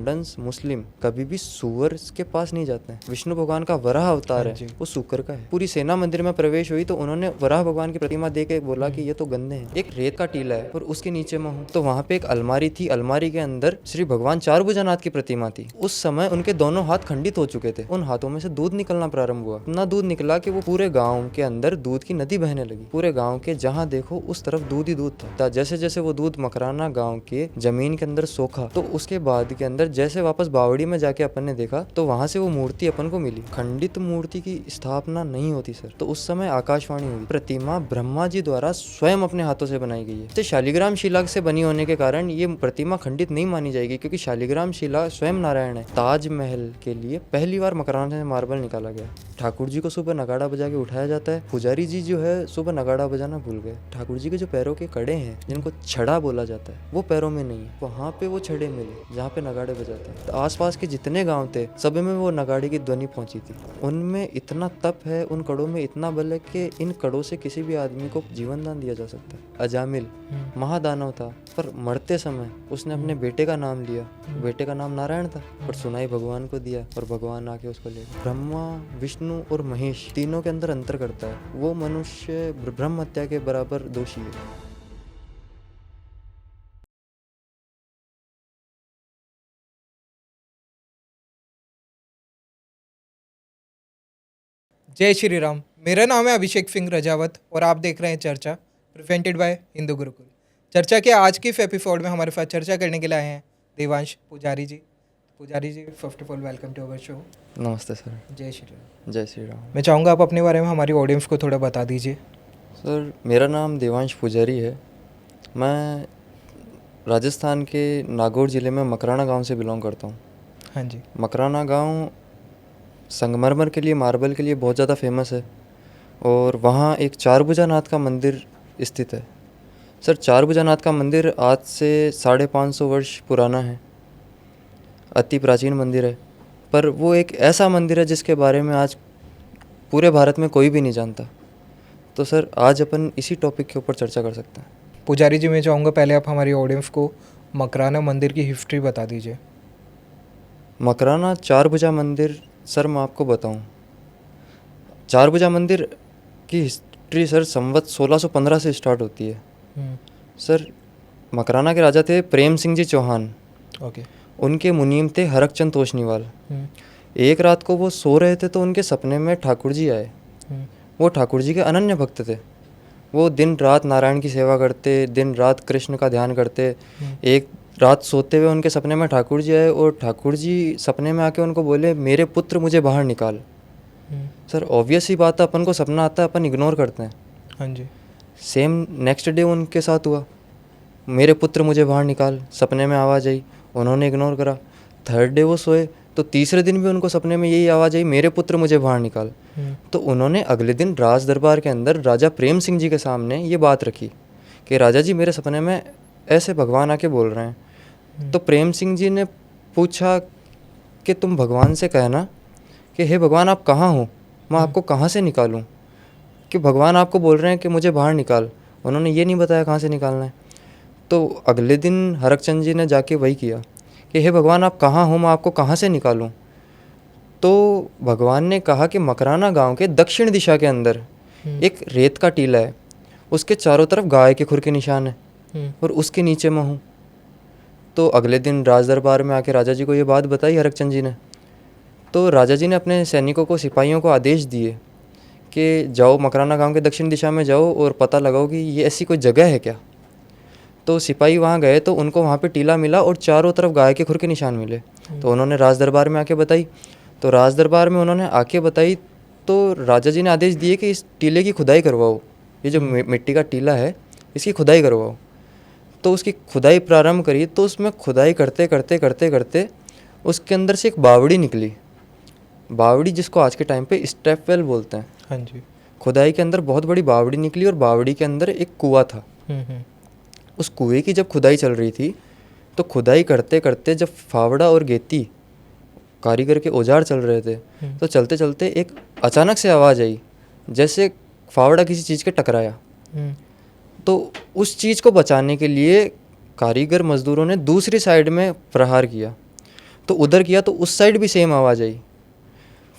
मुंडन्स मुस्लिम कभी भी सूअर के पास नहीं जाते हैं। विष्णु भगवान का वराह अवतार है, वो सूकर का है। पूरी सेना मंदिर में प्रवेश हुई तो उन्होंने वराह भगवान की प्रतिमा देख के बोला कि ये तो गंदे हैं। एक रेत का टीला है और उसके नीचे मैं हूँ, तो वहाँ पे एक अलमारी थी, अलमारी के अंदर श्री भगवान चार भुजानाथ की प्रतिमा थी। उस समय उनके दोनों हाथ खंडित हो चुके थे, उन हाथों में से दूध निकलना प्रारंभ हुआ। इतना दूध निकला कि वो पूरे गाँव के अंदर दूध की नदी बहने लगी। पूरे गाँव के जहाँ देखो उस तरफ दूध ही दूध था। जैसे जैसे वो दूध मकराना गाँव के जमीन के अंदर सोखा, तो उसके बाद के अंदर जैसे वापस बावड़ी में जाके अपन ने देखा तो वहां से वो मूर्ति अपन को मिली। खंडित मूर्ति की स्थापना नहीं होती सर। तो उस समय आकाशवाणी हुई, प्रतिमा ब्रह्मा जी द्वारा स्वयं अपने हाथों से बनाई गई है। तो शालिग्राम शिला से बनी होने के कारण ये प्रतिमा खंडित नहीं मानी जाएगी, क्योंकि शालिग्राम शिला स्वयं नारायण है। ताजमहल के लिए पहली बार मकराना से मार्बल निकाला गया। ठाकुर जी को सुबह नगाड़ा बजा के उठाया जाता है। पुजारी जी जो है सुबह नगाड़ा बजाना भूल गए। ठाकुर जी के जो पैरों के कड़े हैं, जिनको छड़ा बोला जाता है, वो पैरों में नहीं है। वहाँ पे वो छड़े मिले जहाँ पे नगाड़े बजाते हैं। तो आसपास के जितने गांव थे सभी में वो नगाड़े की ध्वनि पहुंची थी। उनमें इतना तप है, उन कड़ों में इतना बल है कि इन कड़ों से किसी भी आदमी को जीवन दान दिया जा सकता है। अजामिल महादानव था, पर मरते समय उसने अपने बेटे का नाम लिया। बेटे का नाम नारायण था, पर सुनाई भगवान को दिया और भगवान आके उसको ले गए। ब्रह्मा, विष्णु और महेश तीनों के अंदर अंतर करता है। वो मनुष्य ब्रह्म हत्या के बराबर दोषी है। जय श्री राम। मेरा नाम है अभिषेक सिंह रजावत और आप देख रहे हैं चर्चा प्रेजेंटेड बाय हिंदू गुरुकुल। चर्चा के आज की एपिसोड में हमारे साथ चर्चा करने के लिए आए हैं Devansh Pujari ji. Pujari ji, first of all welcome to our show. नमस्ते सर। जय श्री राम। जय श्री राम। मैं चाहूँगा आप अपने बारे में हमारी ऑडियंस को थोड़ा बता दीजिए। सर, मेरा नाम देवांश पुजारी है। मैं राजस्थान के नागौर ज़िले में मकराना गांव से बिलोंग करता हूँ। हाँ जी। मकराना गांव संगमरमर के लिए, मार्बल के लिए बहुत ज़्यादा फेमस है और वहाँ एक चार भुजानाथ का मंदिर स्थित है। सर, चार भुजानाथ का मंदिर आज से 550 वर्ष पुराना है, अति प्राचीन मंदिर है। पर वो एक ऐसा मंदिर है जिसके बारे में आज पूरे भारत में कोई भी नहीं जानता। तो सर, आज अपन इसी टॉपिक के ऊपर चर्चा कर सकते हैं। पुजारी जी, मैं चाहूँगा पहले आप हमारी ऑडियंस को मकराना मंदिर की हिस्ट्री बता दीजिए। मकराना चार भुजा मंदिर, सर मैं आपको बताऊं, चार भुजा मंदिर की हिस्ट्री सर संवत 1615 से स्टार्ट होती है। सर, मकराना के राजा थे प्रेम सिंह जी चौहान। ओके। उनके मुनीम थे हरकचंद तोशनीवाल। एक रात को वो सो रहे थे तो उनके सपने में ठाकुर जी आए। वो ठाकुर जी के अनन्य भक्त थे। वो दिन रात नारायण की सेवा करते, दिन रात कृष्ण का ध्यान करते। एक रात सोते हुए उनके सपने में ठाकुर जी आए और ठाकुर जी सपने में आके उनको बोले, मेरे पुत्र मुझे बाहर निकाल। सर, ऑब्वियस ही बात है, अपन को सपना आता है, अपन इग्नोर करते हैं। हाँ जी। सेम नेक्स्ट डे उनके साथ हुआ, मेरे पुत्र मुझे बाहर निकाल, सपने में आवाज़ आई, उन्होंने इग्नोर करा। थर्ड डे वो सोए तो तीसरे दिन भी उनको सपने में यही आवाज़ आई, मेरे पुत्र मुझे बाहर निकाल। तो उन्होंने अगले दिन राज दरबार के अंदर राजा प्रेम सिंह जी के सामने ये बात रखी कि राजा जी, मेरे सपने में ऐसे भगवान आके बोल रहे हैं। तो प्रेम सिंह जी ने पूछा कि तुम भगवान से कहना कि हे भगवान, आप कहाँ हो, मैं आपको कहाँ से निकालूं, कि भगवान आपको बोल रहे हैं कि मुझे बाहर निकाल। उन्होंने ये नहीं बताया कहाँ से निकालना है। तो अगले दिन हरकचंद जी ने जाके वही किया कि हे भगवान, आप कहाँ हो, मैं आपको कहाँ से निकालूं। तो भगवान ने कहा कि मकराना गांव के दक्षिण दिशा के अंदर एक रेत का टीला है, उसके चारों तरफ गाय के खुर के निशान है और उसके नीचे मैं हूँ। तो अगले दिन राज दरबार में आके राजा जी को ये बात बताई हरकचंद जी ने। तो राजा जी ने अपने सैनिकों को, सिपाहियों को आदेश दिए कि जाओ मकराना गांव के दक्षिण दिशा में जाओ और पता लगाओ कि ये ऐसी कोई जगह है क्या। तो सिपाही वहाँ गए तो उनको वहाँ पे टीला मिला और चारों तरफ गाय के खुर के निशान मिले। तो उन्होंने राज दरबार में आके बताई। तो राज दरबार में उन्होंने आके बताई तो राजा जी ने आदेश दिए कि इस टीले की खुदाई करवाओ, ये जो मिट्टी का टीला है इसकी खुदाई करवाओ। तो उसकी खुदाई प्रारंभ करी तो उसमें खुदाई करते करते करते करते उसके अंदर से एक बावड़ी निकली। बावड़ी जिसको आज के टाइम पे स्टेप वेल बोलते हैं। हाँ जी। खुदाई के अंदर बहुत बड़ी बावड़ी निकली और बावड़ी के अंदर एक कुआं था। उस कुएं की जब खुदाई चल रही थी तो खुदाई करते करते जब फावड़ा और गेती कारीगर के औजार चल रहे थे तो चलते चलते एक अचानक से आवाज़ आई, जैसे फावड़ा किसी चीज़ के टकराया। तो उस चीज़ को बचाने के लिए कारीगर मज़दूरों ने दूसरी साइड में प्रहार किया। तो उधर किया तो उस साइड भी सेम आवाज़ आई।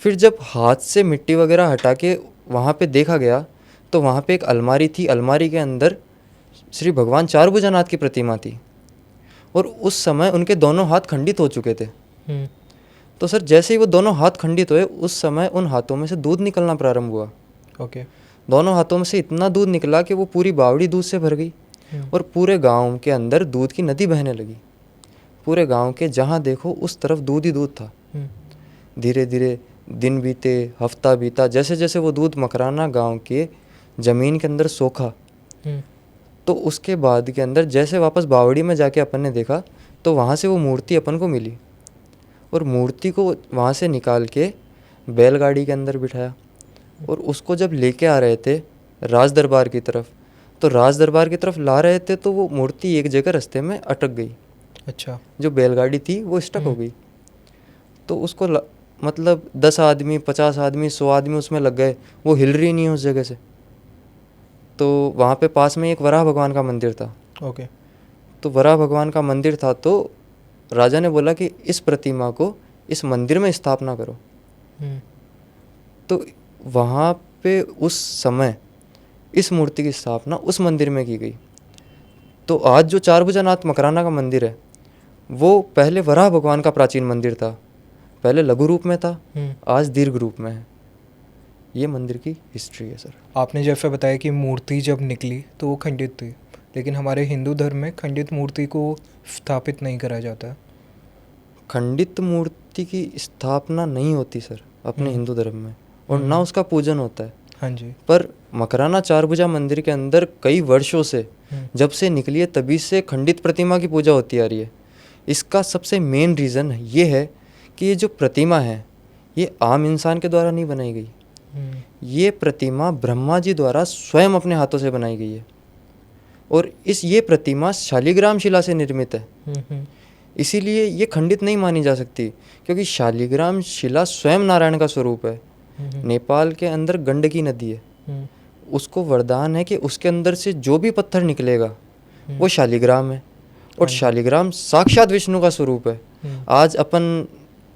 फिर जब हाथ से मिट्टी वगैरह हटा के वहाँ पे देखा गया तो वहाँ पे एक अलमारी थी, अलमारी के अंदर श्री भगवान चारभुजानाथ की प्रतिमा थी और उस समय उनके दोनों हाथ खंडित हो चुके थे। तो सर जैसे ही वो दोनों हाथ खंडित हुए उस समय उन हाथों में से दूध निकलना प्रारंभ हुआ। ओके। दोनों हाथों में से इतना दूध निकला कि वो पूरी बावड़ी दूध से भर गई और पूरे गांव के अंदर दूध की नदी बहने लगी। पूरे गांव के जहाँ देखो उस तरफ दूध ही दूध था। धीरे धीरे दिन बीते, हफ्ता बीता, जैसे जैसे वो दूध मकराना गांव के ज़मीन के अंदर सोखा तो उसके बाद के अंदर जैसे वापस बावड़ी में जाके अपन ने देखा तो वहाँ से वो मूर्ति अपन को मिली और मूर्ति को वहाँ से निकाल के बैलगाड़ी के अंदर बिठाया और उसको जब लेके आ रहे थे राज दरबार की तरफ, तो राज दरबार की तरफ ला रहे थे तो वो मूर्ति एक जगह रास्ते में अटक गई। अच्छा। जो बैलगाड़ी थी वो स्टक हो गई। तो उसको मतलब 10 आदमी, 50 आदमी, 100 आदमी उसमें लग गए, वो हिल रही नहीं उस जगह से। तो वहाँ पे पास में एक वराह भगवान का मंदिर था। ओके। तो वराह भगवान का मंदिर था तो राजा ने बोला कि इस प्रतिमा को इस मंदिर में स्थापना करो। तो वहाँ पे उस समय इस मूर्ति की स्थापना उस मंदिर में की गई। तो आज जो चारभुजानाथ मकराना का मंदिर है वो पहले वराह भगवान का प्राचीन मंदिर था। पहले लघु रूप में था, आज दीर्घ रूप में है। ये मंदिर की हिस्ट्री है सर। आपने जैसे बताया कि मूर्ति जब निकली तो वो खंडित थी, लेकिन हमारे हिंदू धर्म में खंडित मूर्ति को स्थापित नहीं करा जाता। खंडित मूर्ति की स्थापना नहीं होती सर अपने हिंदू धर्म में और ना उसका पूजन होता है। हाँ जी। पर मकराना चारभुजा मंदिर के अंदर कई वर्षों से जब से निकली है तभी से खंडित प्रतिमा की पूजा होती आ रही है। इसका सबसे मेन रीज़न ये है कि ये जो प्रतिमा है ये आम इंसान के द्वारा नहीं बनाई गई। ये प्रतिमा ब्रह्मा जी द्वारा स्वयं अपने हाथों से बनाई गई है और ये प्रतिमा शालिग्राम शिला से निर्मित है। इसीलिए ये खंडित नहीं मानी जा सकती क्योंकि शालिग्राम शिला स्वयं नारायण का स्वरूप है। नेपाल के अंदर गंडकी नदी है, उसको वरदान है कि उसके अंदर से जो भी पत्थर निकलेगा वो शालिग्राम है और शालिग्राम साक्षात विष्णु का स्वरूप है। आज अपन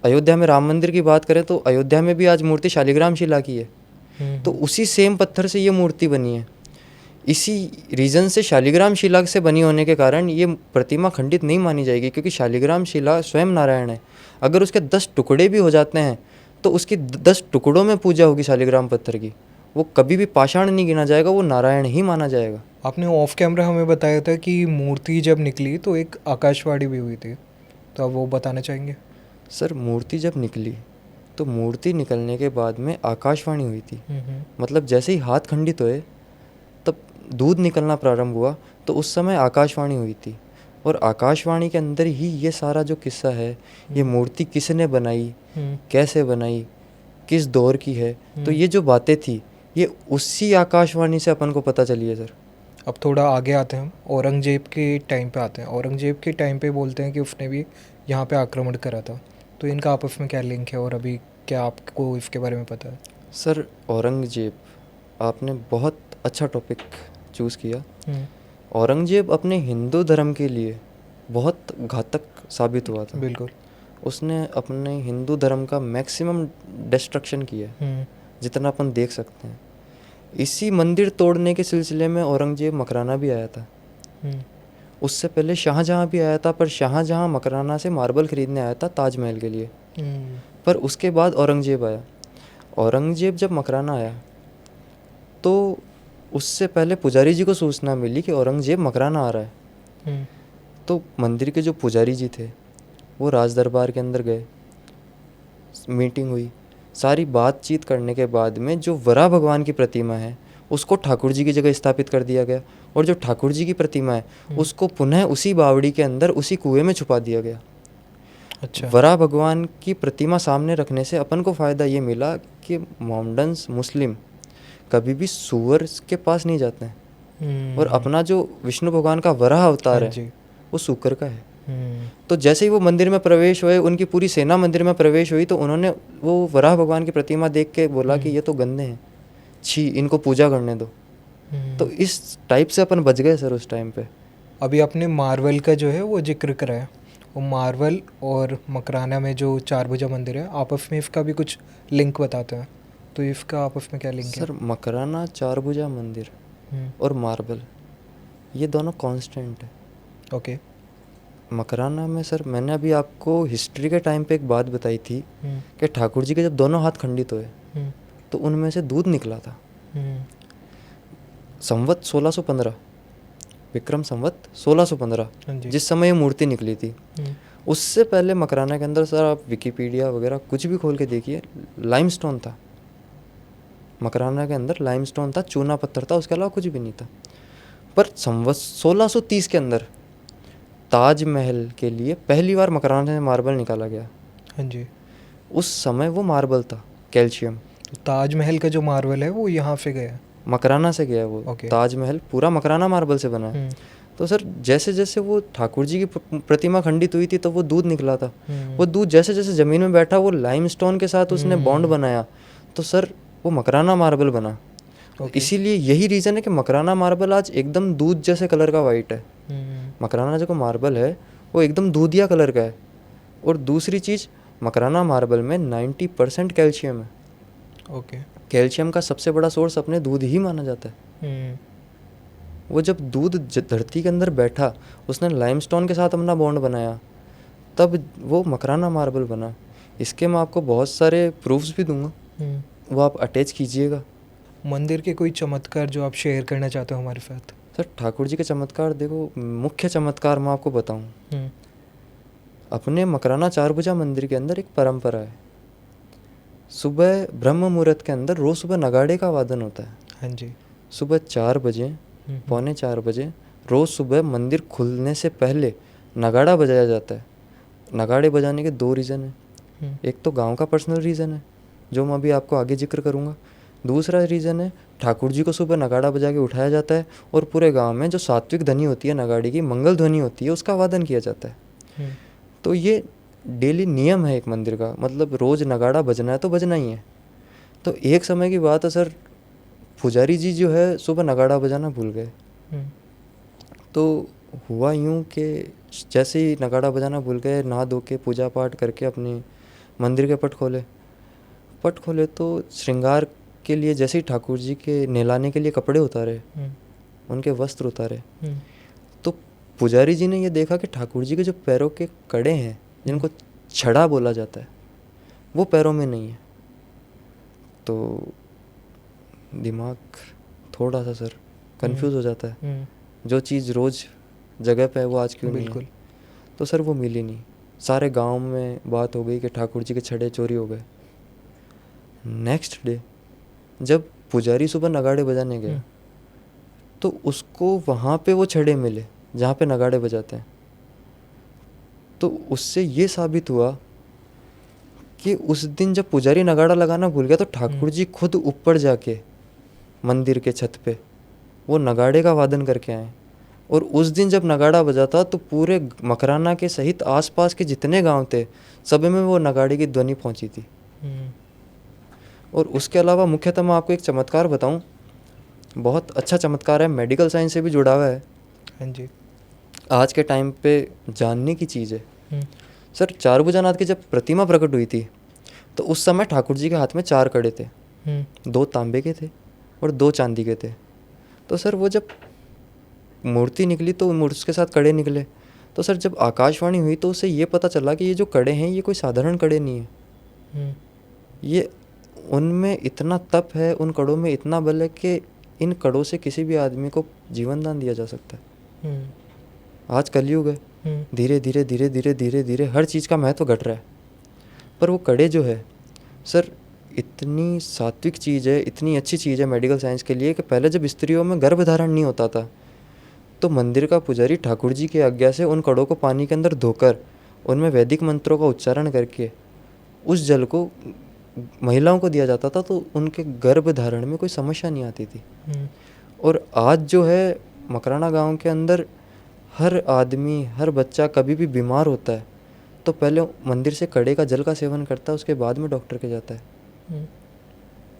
अयोध्या में राम मंदिर की बात करें तो अयोध्या में भी आज मूर्ति शालिग्राम शिला की है। तो उसी सेम पत्थर से ये मूर्ति बनी है। इसी रीज़न से शालिग्राम शिला से बनी होने के कारण ये प्रतिमा खंडित नहीं मानी जाएगी क्योंकि शालिग्राम शिला स्वयं नारायण है। अगर उसके 10 टुकड़े भी हो जाते हैं तो उसकी 10 टुकड़ों में पूजा होगी शालिग्राम पत्थर की। वो कभी भी पाषाण नहीं गिना जाएगा, वो नारायण ही माना जाएगा। आपने ऑफ कैमरा हमें बताया था कि मूर्ति जब निकली तो एक आकाशवाणी भी हुई थी, तो आप वो बताना चाहेंगे? सर मूर्ति जब निकली तो मूर्ति निकलने के बाद में आकाशवाणी हुई थी। मतलब जैसे ही हाथ खंडित हुए तब दूध निकलना प्रारंभ हुआ तो उस समय आकाशवाणी हुई थी और आकाशवाणी के अंदर ही ये सारा जो किस्सा है, ये मूर्ति किसने बनाई, कैसे बनाई, किस दौर की है, तो ये जो बातें थी ये उसी आकाशवाणी से अपन को पता चली है सर। अब थोड़ा आगे आते हैं हम, औरंगजेब के टाइम पे आते हैं। औरंगजेब के टाइम पे बोलते हैं कि उसने भी यहाँ पे आक्रमण करा था, तो इनका आपस में क्या लिंक है और अभी क्या आपको इसके बारे में पता है? सर औरंगजेब, आपने बहुत अच्छा टॉपिक चूज़ किया। औरंगजेब अपने हिंदू धर्म के लिए बहुत घातक साबित हुआ था। बिल्कुल। उसने अपने हिंदू धर्म का मैक्सिमम डिस्ट्रक्शन किया जितना अपन देख सकते हैं। इसी मंदिर तोड़ने के सिलसिले में औरंगजेब मकराना भी आया था। उससे पहले शाहजहाँ भी आया था, पर शाहजहाँ मकराना से मार्बल ख़रीदने आया था ताजमहल के लिए। पर उसके बाद औरंगजेब आया। औरंगजेब जब मकराना आया तो उससे पहले पुजारी जी को सूचना मिली कि औरंगजेब मकराना आ रहा है। तो मंदिर के जो पुजारी जी थे वो राज दरबार के अंदर गए, मीटिंग हुई, सारी बातचीत करने के बाद में जो वराह भगवान की प्रतिमा है उसको ठाकुर जी की जगह स्थापित कर दिया गया और जो ठाकुर जी की प्रतिमा है उसको पुनः उसी बावड़ी के अंदर उसी कुएं में छुपा दिया गया। अच्छा। वराह भगवान की प्रतिमा सामने रखने से अपन को फ़ायदा ये मिला कि मोमडन्स मुस्लिम कभी भी सूअर के पास नहीं जाते हैं और अपना जो विष्णु भगवान का वराह अवतार है वो सूकर का है। तो जैसे ही वो मंदिर में प्रवेश हुए, उनकी पूरी सेना मंदिर में प्रवेश हुई, तो उन्होंने वो वराह भगवान की प्रतिमा देख के बोला कि ये तो गंदे हैं, छी, इनको पूजा करने दो। तो इस टाइप से अपन बच गए सर उस टाइम पे। अभी आपने मार्वल का जो है वो जिक्र कराया, वो मार्बल और मकराना में जो चार भुजा मंदिर है आपस में इसका भी कुछ लिंक बताते हैं, तो इसका आपस में क्या लिंक है? सर मकराना, चारभुजा मंदिर और मार्बल, ये दोनों कांस्टेंट है। ओके। मकराना में सर मैंने अभी आपको हिस्ट्री के टाइम पे एक बात बताई थी कि ठाकुर जी के जब दोनों हाथ खंडित हुए तो उनमें से दूध निकला था। संवत 1615, विक्रम संवत 1615, हाँ जी। जिस समय ये मूर्ति निकली थी, उससे पहले मकराना के अंदर सर आप विकिपीडिया वगैरह कुछ भी खोल के देखिए, लाइमस्टोन था। मकराना के अंदर लाइमस्टोन था, चूना पत्थर था, उसके अलावा कुछ भी नहीं था। पर संवत 1630 के अंदर ताजमहल के लिए पहली बार मकराना से मार्बल निकाला गया। हाँ जी। उस समय वो मार्बल था कैल्शियम। तो ताजमहल का जो मार्बल है वो यहाँ से गया? मकराना से गया वो। ओके। ताजमहल पूरा मकराना मार्बल से बना है। तो सर जैसे जैसे वो ठाकुर जी की प्रतिमा खंडित हुई थी तो वो दूध निकला था। वो दूध जैसे जैसे ज़मीन में बैठा वो लाइमस्टोन के साथ उसने बॉन्ड बनाया, तो सर वो मकराना मार्बल बना। इसीलिए यही रीज़न है कि मकराना मार्बल आज एकदम दूध जैसे कलर का वाइट है। मकराना जो मार्बल है वो एकदम दूधिया कलर का है। और दूसरी चीज़, मकराना मार्बल में 90% कैल्शियम है। ओके। कैल्शियम का सबसे बड़ा सोर्स अपने दूध ही माना जाता है। वो जब दूध धरती के अंदर बैठा, उसने लाइमस्टोन के साथ अपना बॉन्ड बनाया, तब वो मकराना मार्बल बना। इसके मैं आपको बहुत सारे प्रूफ्स भी दूंगा, वो आप अटैच कीजिएगा। मंदिर के कोई चमत्कार जो आप शेयर करना चाहते हो हमारे साथ? सर ठाकुर जी के चमत्कार देखो, मुख्य चमत्कार मैं आपको बताऊं, अपने मकराना चारभुजा मंदिर के अंदर एक परंपरा है। सुबह ब्रह्म मुहूर्त के अंदर रोज़ सुबह नगाड़े का वादन होता है। हाँ जी। सुबह 4 बजे, पौने 4 बजे रोज़ सुबह मंदिर खुलने से पहले नगाड़ा बजाया जाता है। नगाड़े बजाने के 2 रीज़न हैं। एक तो गांव का पर्सनल रीज़न है जो मैं अभी आपको आगे जिक्र करूँगा। दूसरा रीज़न है ठाकुर जी को सुबह नगाड़ा बजा के उठाया जाता है और पूरे गांव में जो सात्विक ध्वनि होती है नगाड़े की, मंगल ध्वनि होती है, उसका वादन किया जाता है। तो ये डेली नियम है एक मंदिर का, मतलब रोज़ नगाड़ा बजना है तो बजना ही है। तो एक समय की बात है सर, पुजारी जी जो है सुबह नगाड़ा बजाना भूल गए। तो हुआ यूँ कि जैसे ही नगाड़ा बजाना भूल गए, नहा धो के पूजा पाठ करके अपने मंदिर के पट खोले तो श्रृंगार के लिए जैसे ही ठाकुर जी के नहलाने के लिए कपड़े उतारे, उनके वस्त्र उतारे, तो पुजारी जी ने ये देखा कि ठाकुर जी के जो पैरों के कड़े हैं, जिनको छड़ा बोला जाता है, वो पैरों में नहीं है। तो दिमाग थोड़ा सा सर कंफ्यूज हो जाता है, जो चीज़ रोज़ जगह पे है वो आज क्यों नहीं है। तो सर वो मिली नहीं। सारे गांव में बात हो गई कि ठाकुर जी के छड़े चोरी हो गए। नेक्स्ट डे जब पुजारी सुबह नगाड़े बजाने गया तो उसको वहाँ पे वो छड़े मिले जहाँ पे नगाड़े बजाते हैं। तो उससे ये साबित हुआ कि उस दिन जब पुजारी नगाड़ा लगाना भूल गया तो ठाकुर जी खुद ऊपर जाके मंदिर के छत पे वो नगाड़े का वादन करके आए। और उस दिन जब नगाड़ा बजा था तो पूरे मकराना के सहित आसपास के जितने गांव थे सब में वो नगाड़े की ध्वनि पहुंची थी। और उसके अलावा मुख्यतः मैं आपको एक चमत्कार बताऊं, बहुत अच्छा चमत्कार है, मेडिकल साइंस से भी जुड़ा हुआ है। हाँ जी। आज के टाइम पे जानने की चीज़ है। सर चारभुजानाथ की जब प्रतिमा प्रकट हुई थी तो उस समय ठाकुर जी के हाथ में 4 कड़े थे, 2 तांबे के थे और 2 चांदी के थे। तो सर वो जब मूर्ति निकली तो उसके साथ कड़े निकले। तो सर जब आकाशवाणी हुई तो उसे ये पता चला कि ये जो कड़े हैं ये कोई साधारण कड़े नहीं है, ये उनमें इतना तप है, उन कड़ों में इतना बल है कि इन कड़ों से किसी भी आदमी को जीवन दान दिया जा सकता है। आज कलयुग है, धीरे धीरे धीरे धीरे धीरे धीरे हर चीज़ का महत्व घट रहा है, पर वो कड़े जो है सर इतनी सात्विक चीज़ है, इतनी अच्छी चीज़ है मेडिकल साइंस के लिए कि पहले जब स्त्रियों में गर्भधारण नहीं होता था तो मंदिर का पुजारी ठाकुर जी की आज्ञा से उन कड़ों को पानी के अंदर धोकर उनमें वैदिक मंत्रों का उच्चारण करके उस जल को महिलाओं को दिया जाता था, तो उनके गर्भधारण में कोई समस्या नहीं आती थी। और आज जो है मकराना गांव के अंदर हर आदमी, हर बच्चा कभी भी बीमार होता है तो पहले मंदिर से कड़े का जल का सेवन करता है, उसके बाद में डॉक्टर के जाता है।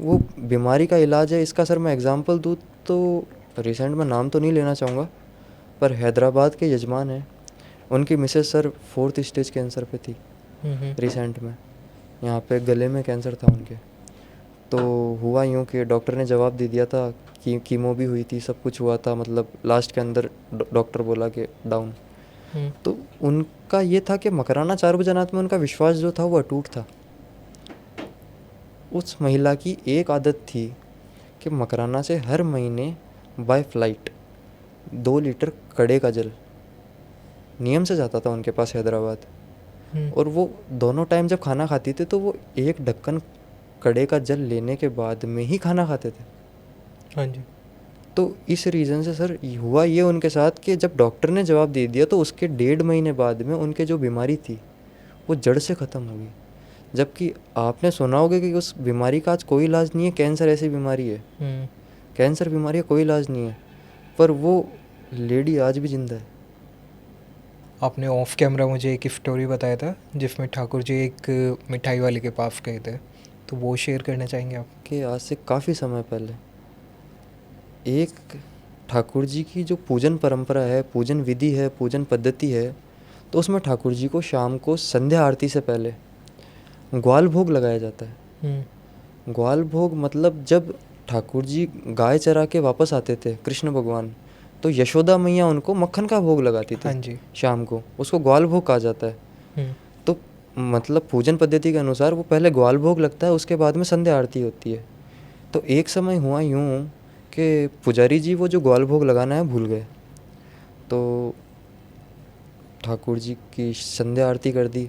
वो बीमारी का इलाज है। इसका सर मैं एग्जांपल दूँ तो रिसेंट में नाम तो नहीं लेना चाहूँगा, पर हैदराबाद के यजमान हैं उनकी Mrs sir 4th stage cancer पे थी रिसेंट में, यहाँ पे गले में कैंसर था उनके। तो हुआ यूँ कि डॉक्टर ने जवाब दे दिया था कि कीमो भी हुई थी, सब कुछ हुआ था, मतलब लास्ट के अंदर डॉक्टर बोला कि डाउन। तो उनका ये था कि मकराना चार भुजनाथ में उनका विश्वास जो था वो अटूट था। उस महिला की एक आदत थी कि मकराना से हर महीने बाय फ्लाइट 2 लीटर कड़े का जल नियम से जाता था उनके पास हैदराबाद। और वो दोनों टाइम जब खाना खाती थी तो वो एक ढक्कन कड़े का जल लेने के बाद में ही खाना खाते थे। हाँ जी। तो इस रीज़न से सर हुआ ये उनके साथ कि जब डॉक्टर ने जवाब दे दिया तो उसके 1.5 महीने बाद में उनके जो बीमारी थी वो जड़ से ख़त्म हो गई। जबकि आपने सुना होगा कि उस बीमारी का आज कोई इलाज नहीं है, कैंसर ऐसी बीमारी है, कैंसर बीमारी का कोई इलाज नहीं है, पर वो लेडी आज भी जिंदा है। आपने ऑफ कैमरा मुझे एक स्टोरी बताया था जिसमें ठाकुर जी एक मिठाई वाले के पास गए थे, तो वो शेयर करना चाहेंगे आप? कि आज से काफ़ी समय पहले एक ठाकुर जी की जो पूजन परंपरा है, पूजन विधि है, पूजन पद्धति है, तो उसमें ठाकुर जी को शाम को संध्या आरती से पहले ग्वाल भोग लगाया जाता है। ग्वाल भोग मतलब जब ठाकुर जी गाय चरा के वापस आते थे कृष्ण भगवान, तो यशोदा मैया उनको मक्खन का भोग लगाती थी। हाँ जी। शाम को उसको ग्वाल भोग कहा जाता है। तो मतलब पूजन पद्धति के अनुसार वो पहले ग्वाल भोग लगता है, उसके बाद में संध्या आरती होती है। तो एक समय हुआ यूँ कि पुजारी जी वो जो ग्वाल भोग लगाना है भूल गए, तो ठाकुर जी की संध्या आरती कर दी,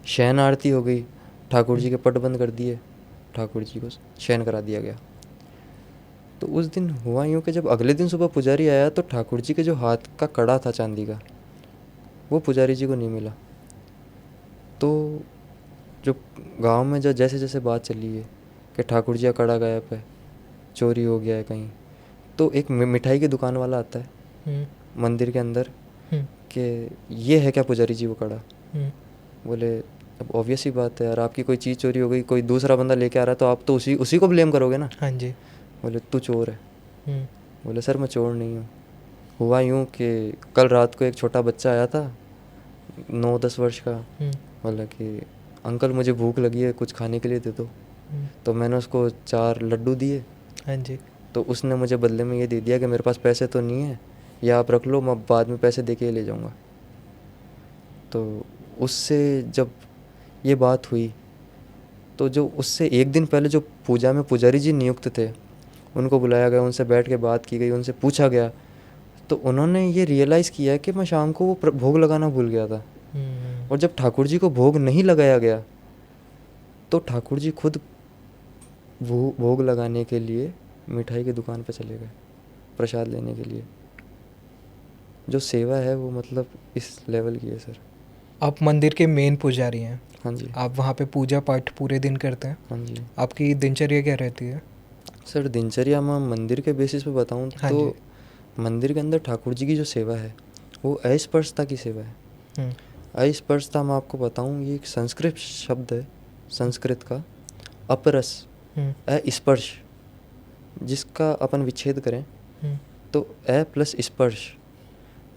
शयन आरती हो गई, ठाकुर जी के पट बंद कर दिए, ठाकुर जी को शयन करा दिया गया। तो उस दिन हुआ यूँ कि जब अगले दिन सुबह पुजारी आया तो ठाकुर जी के जो हाथ का कड़ा था चांदी का, वो पुजारी जी को नहीं मिला। तो जो गांव में जो जैसे जैसे बात चली है कि ठाकुर जी का कड़ा गायब है, चोरी हो गया है कहीं, तो एक मिठाई की दुकान वाला आता है मंदिर के अंदर कि ये है क्या पुजारी जी वो कड़ा? बोले अब ऑब्वियस ही बात है यार, आपकी कोई चीज़ चोरी हो गई, कोई दूसरा बंदा लेके आ रहा है तो आप तो उसी को ब्लेम करोगे ना। हाँ जी। बोले तू चोर है। बोले सर मैं चोर नहीं हूँ। हुआ यूँ कि कल रात को एक छोटा बच्चा आया था 9-10 वर्ष का, बोला कि अंकल मुझे भूख लगी है, कुछ खाने के लिए दे दो। तो मैंने उसको 4 लड्डू दिए। हाँ जी। तो उसने मुझे बदले में ये दे दिया कि मेरे पास पैसे तो नहीं है, या आप रख लो, मैं बाद में पैसे दे के ले जाऊँगा। तो उससे जब ये बात हुई तो जो उससे एक दिन पहले जो पूजा में पुजारी जी नियुक्त थे उनको बुलाया गया, उनसे बैठ के बात की गई, उनसे पूछा गया, तो उन्होंने ये रियलाइज़ किया कि मैं शाम को वो भोग लगाना भूल गया था। और जब ठाकुर जी को भोग नहीं लगाया गया तो ठाकुर जी खुद भोग लगाने के लिए मिठाई की दुकान पर चले गए प्रसाद लेने के लिए। जो सेवा है वो मतलब इस लेवल की है सर। आप मंदिर के मेन पुजारी हैं। हाँ जी। आप वहाँ पे पूजा पाठ पूरे दिन करते हैं। हाँ जी। आपकी दिनचर्या क्या रहती है? सर दिनचर्या मैं मंदिर के बेसिस पे बताऊँ हाँ तो मंदिर के अंदर ठाकुर जी की जो सेवा है वो अस्पर्शता की सेवा है। अस्पर्शता मैं आपको बताऊँ, ये एक संस्कृत शब्द है, संस्कृत का अपरस अस्पर्श, जिसका अपन विच्छेद करें तो अ प्लस स्पर्श,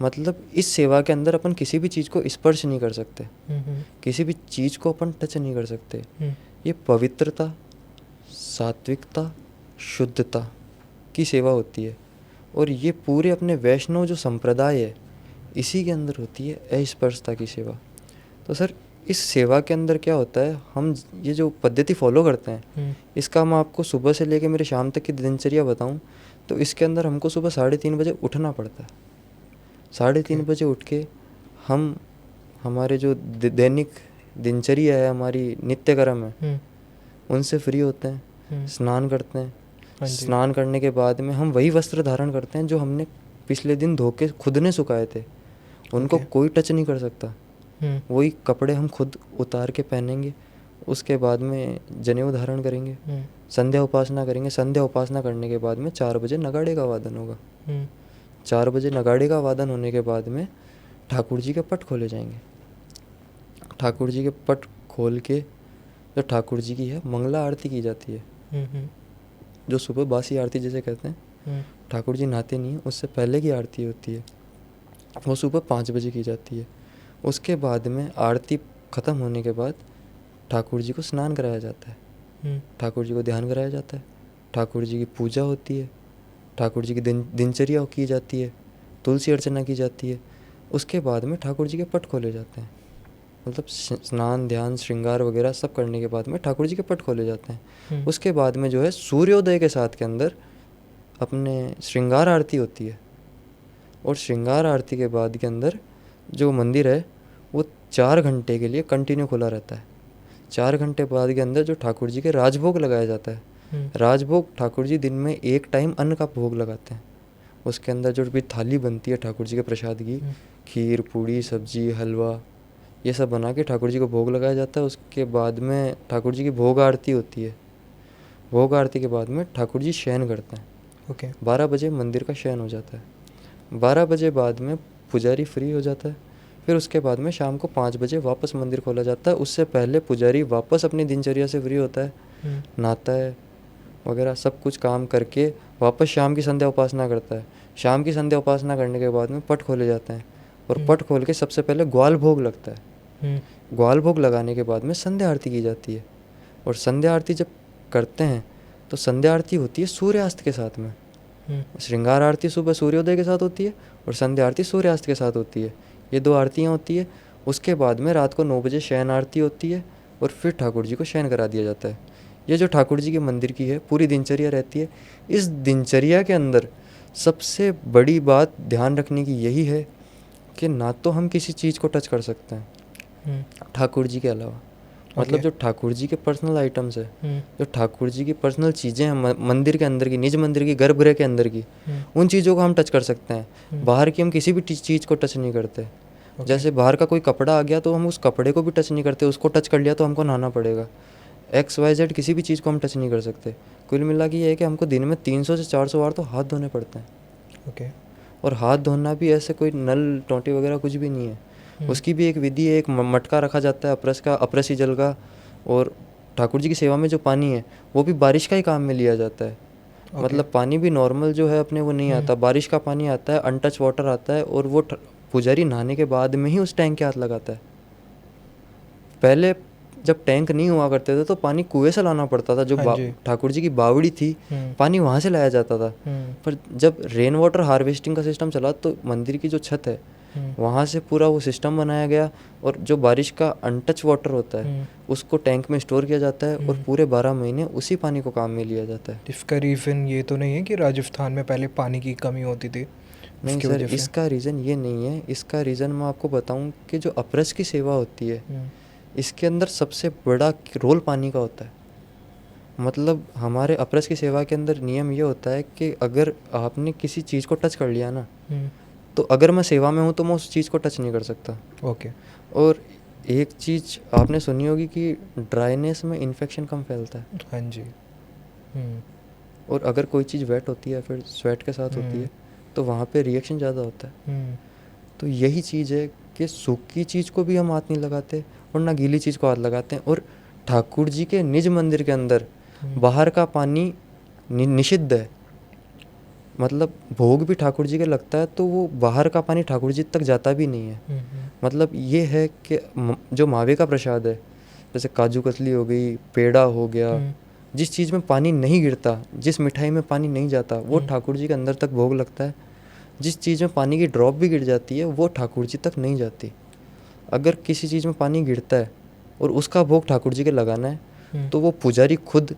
मतलब इस सेवा के अंदर अपन किसी भी चीज़ को स्पर्श नहीं कर सकते, किसी भी चीज़ को अपन टच नहीं कर सकते। ये पवित्रता, सात्विकता, शुद्धता की सेवा होती है और ये पूरे अपने वैष्णव जो संप्रदाय है इसी के अंदर होती है अस्पर्शता की सेवा। तो सर इस सेवा के अंदर क्या होता है, हम ये जो पद्धति फॉलो करते हैं इसका मैं आपको सुबह से लेकर मेरे शाम तक की दिनचर्या बताऊं तो इसके अंदर हमको सुबह 3:30 बजे उठना पड़ता है। 3:30 बजे उठ के हम हमारे जो दैनिक दिनचर्या है, हमारी नित्य कर्म है, उनसे फ्री होते हैं, स्नान करते हैं। स्नान करने के बाद में हम वही वस्त्र धारण करते हैं जो हमने पिछले दिन धो के खुद ने सुखाए थे, उनको कोई टच नहीं कर सकता। वही कपड़े हम खुद उतार के पहनेंगे, उसके बाद में जनेऊ धारण करेंगे, संध्या उपासना करेंगे। संध्या उपासना करने के बाद में 4 बजे नगाड़े का वादन होगा। 4 बजे नगाड़े का वादन होने के बाद में ठाकुर जी के पट खोले जाएंगे। ठाकुर जी के पट खोल के जो ठाकुर जी की है मंगला आरती की जाती है, जो सुबह बासी आरती जैसे कहते हैं। ठाकुर जी नहाते नहीं हैं, उससे पहले की आरती होती है, वो सुबह 5 बजे की जाती है। उसके बाद में आरती ख़त्म होने के बाद ठाकुर जी को स्नान कराया जाता है, ठाकुर जी को ध्यान कराया जाता है, ठाकुर जी की पूजा होती है, ठाकुर जी की दिनचर्या की जाती है, तुलसी अर्चना की जाती है। उसके बाद में ठाकुर जी के पट खोले जाते हैं। मतलब स्नान ध्यान श्रृंगार वगैरह सब करने के बाद में ठाकुर जी के पट खोले जाते हैं। उसके बाद में जो है सूर्योदय के साथ के अंदर अपने श्रृंगार आरती होती है, और श्रृंगार आरती के बाद के अंदर जो मंदिर है वो 4 घंटे के लिए कंटिन्यू खुला रहता है। 4 घंटे बाद के अंदर जो ठाकुर जी के राजभोग लगाया जाता है, राजभोग ठाकुर जी दिन में एक टाइम अन्न का भोग लगाते हैं। उसके अंदर जो भी थाली बनती है ठाकुर जी के प्रसाद की, खीर पूड़ी सब्जी हलवा ये सब बना के ठाकुर जी को भोग लगाया जाता है। उसके बाद में ठाकुर जी की भोग आरती होती है। भोग आरती के बाद में ठाकुर जी शयन करते हैं। ओके 12 बजे मंदिर का शयन हो जाता है। 12 बजे बाद में पुजारी फ्री हो जाता है। फिर उसके बाद में शाम को 5 बजे वापस मंदिर खोला जाता है। उससे पहले पुजारी वापस अपनी दिनचर्या से फ्री होता है, नहाता है वगैरह सब कुछ काम करके वापस शाम की संध्या उपासना करता है। शाम की संध्या उपासना करने के बाद में पट खोले जाते हैं, और पट खोल के सबसे पहले ग्वाल भोग लगता है। ग्वाल भोग लगाने के बाद में संध्या आरती की जाती है, और संध्या आरती जब करते हैं तो संध्या आरती होती है सूर्यास्त के साथ में। श्रृंगार आरती सुबह सूर्योदय के साथ होती है, और संध्या आरती सूर्यास्त के साथ होती है। ये 2 आरतियाँ होती है। उसके बाद में रात को 9 बजे शयन आरती होती है, और फिर ठाकुर जी को शयन करा दिया जाता है। ये जो ठाकुर जी के मंदिर की है पूरी दिनचर्या रहती है। इस दिनचर्या के अंदर सबसे बड़ी बात ध्यान रखने की यही है कि ना तो हम किसी चीज़ को टच कर सकते हैं ठाकुर जी के अलावा। मतलब जो ठाकुर जी के पर्सनल आइटम्स है, जो ठाकुर जी की पर्सनल चीज़ें हैं मंदिर के अंदर की, निज मंदिर की, गर्भगृह के अंदर की, उन चीज़ों को हम टच कर सकते हैं। बाहर की हम किसी भी चीज़ को टच नहीं करते। जैसे बाहर का कोई कपड़ा आ गया तो हम उस कपड़े को भी टच नहीं करते, उसको टच कर लिया तो हमको नहाना पड़ेगा। XYZ किसी भी चीज़ को हम टच नहीं कर सकते। कुल मिला के ये है कि हमको दिन में 300 से 400 बार तो हाथ धोने पड़ते हैं। ओके और हाथ धोना भी ऐसे कोई नल टोंटी वगैरह कुछ भी नहीं है। उसकी भी एक विधि है। एक मटका रखा जाता है अपरस का, अपरसी जल का, और ठाकुर जी की सेवा में जो पानी है वो भी बारिश का ही काम में लिया जाता है। मतलब पानी भी नॉर्मल जो है अपने वो नहीं आता, बारिश का पानी आता है, अनटच वाटर आता है, और वो पुजारी नहाने के बाद में ही उस टैंक के हाथ लगाता है। पहले जब टैंक नहीं हुआ करते थे तो पानी कुएं से लाना पड़ता था। जो ठाकुर जी की बावड़ी थी पानी वहाँ से लाया जाता था। पर जब रेन वाटर हार्वेस्टिंग का सिस्टम चला तो मंदिर की जो छत है वहाँ से पूरा वो सिस्टम बनाया गया, और जो बारिश का अनटच वाटर होता है उसको टैंक में स्टोर किया जाता है, और पूरे 12 महीने उसी पानी को काम में लिया जाता है। इसका रीज़न ये तो नहीं है कि राजस्थान में पहले पानी की कमी होती थी? नहीं सर, इसका रीज़न ये नहीं है। इसका रीज़न मैं आपको बताऊं कि जो अपरस की सेवा होती है इसके अंदर सबसे बड़ा रोल पानी का होता है। मतलब हमारे अपरस की सेवा के अंदर नियम ये होता है कि अगर आपने किसी चीज़ को टच कर लिया ना, तो अगर मैं सेवा में हूँ तो मैं उस चीज़ को टच नहीं कर सकता। ओके और एक चीज़ आपने सुनी होगी कि ड्राइनेस में इन्फेक्शन कम फैलता है। हाँ जी। और अगर कोई चीज़ वेट होती है फिर स्वेट के साथ होती है तो वहाँ पे रिएक्शन ज़्यादा होता है। तो यही चीज़ है कि सूखी चीज़ को भी हम हाथ नहीं लगाते और ना गीली चीज़ को हाथ लगाते हैं। और ठाकुर जी के निज मंदिर के अंदर बाहर का पानी निषिद्ध है। मतलब भोग भी ठाकुर जी के लगता है तो वो बाहर का पानी ठाकुर जी तक जाता भी नहीं है। मतलब ये है कि जो मावे का प्रसाद है, जैसे काजू कतली हो गई, पेड़ा हो गया, जिस चीज़ में पानी नहीं गिरता, जिस मिठाई में पानी नहीं जाता, वो ठाकुर जी के अंदर तक भोग लगता है। जिस चीज़ में पानी की ड्रॉप भी गिर जाती है वो ठाकुर जी तक नहीं जाती। अगर किसी चीज़ में पानी गिरता है और उसका भोग ठाकुर जी के लगाना है तो वो पुजारी खुद